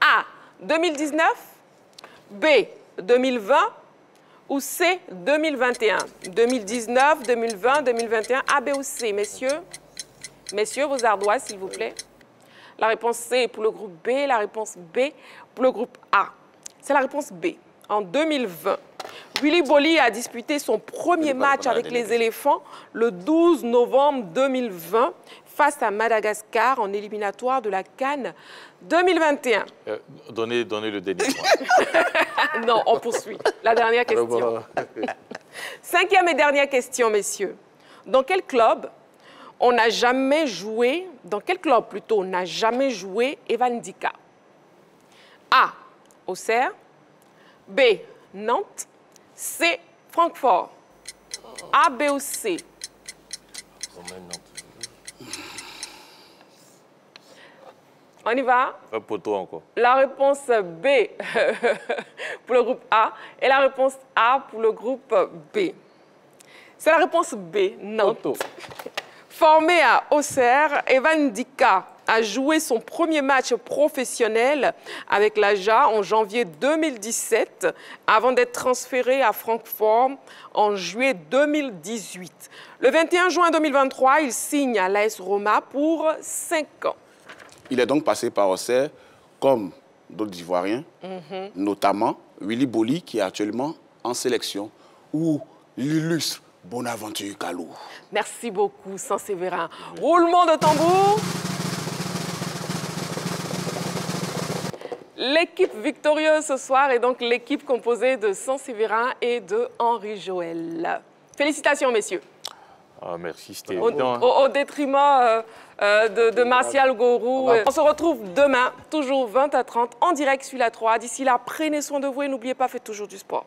A, 2019. B, 2020. Ou C, 2021. 2019, 2020, 2021. A, B ou C, messieurs? Messieurs, vos ardoises, s'il vous plaît. La réponse C pour le groupe B, la réponse B pour le groupe A. C'est la réponse B. En 2020, Willy Bolly a disputé son premier match avec les éléphants le 12 novembre 2020 face à Madagascar en éliminatoire de la CAN 2021. Donnez le dernier point. Non, on poursuit. La dernière question. Cinquième et dernière question, messieurs. Dans quel club on n'a jamais joué, dans quel club plutôt, n'a jamais joué Evan Dika? A, Auxerre. B, Nantes. C, Francfort. A, B ou C? On y va? Un poteau encore. La réponse B pour le groupe A et la réponse A pour le groupe B. C'est la réponse B, Nantes. Formé à Auxerre, Evan Dika a joué son premier match professionnel avec l'Aja en janvier 2017 avant d'être transféré à Francfort en juillet 2018. Le 21 juin 2023, il signe à l'AS Roma pour 5 ans. Il est donc passé par Auxerre comme d'autres Ivoiriens, notamment Willy Bolly qui est actuellement en sélection, ou l'illustre Bonaventure Kalou. Merci beaucoup, Saint-Séverin. Roulement de tambour. L'équipe victorieuse ce soir est donc l'équipe composée de Saint-Séverin et de Henri Joël. Félicitations, messieurs. Ah, merci, c'était au détriment de Martial Gorou. On se retrouve demain, toujours 20h30, en direct sur la 3. D'ici là, prenez soin de vous et n'oubliez pas, faites toujours du sport.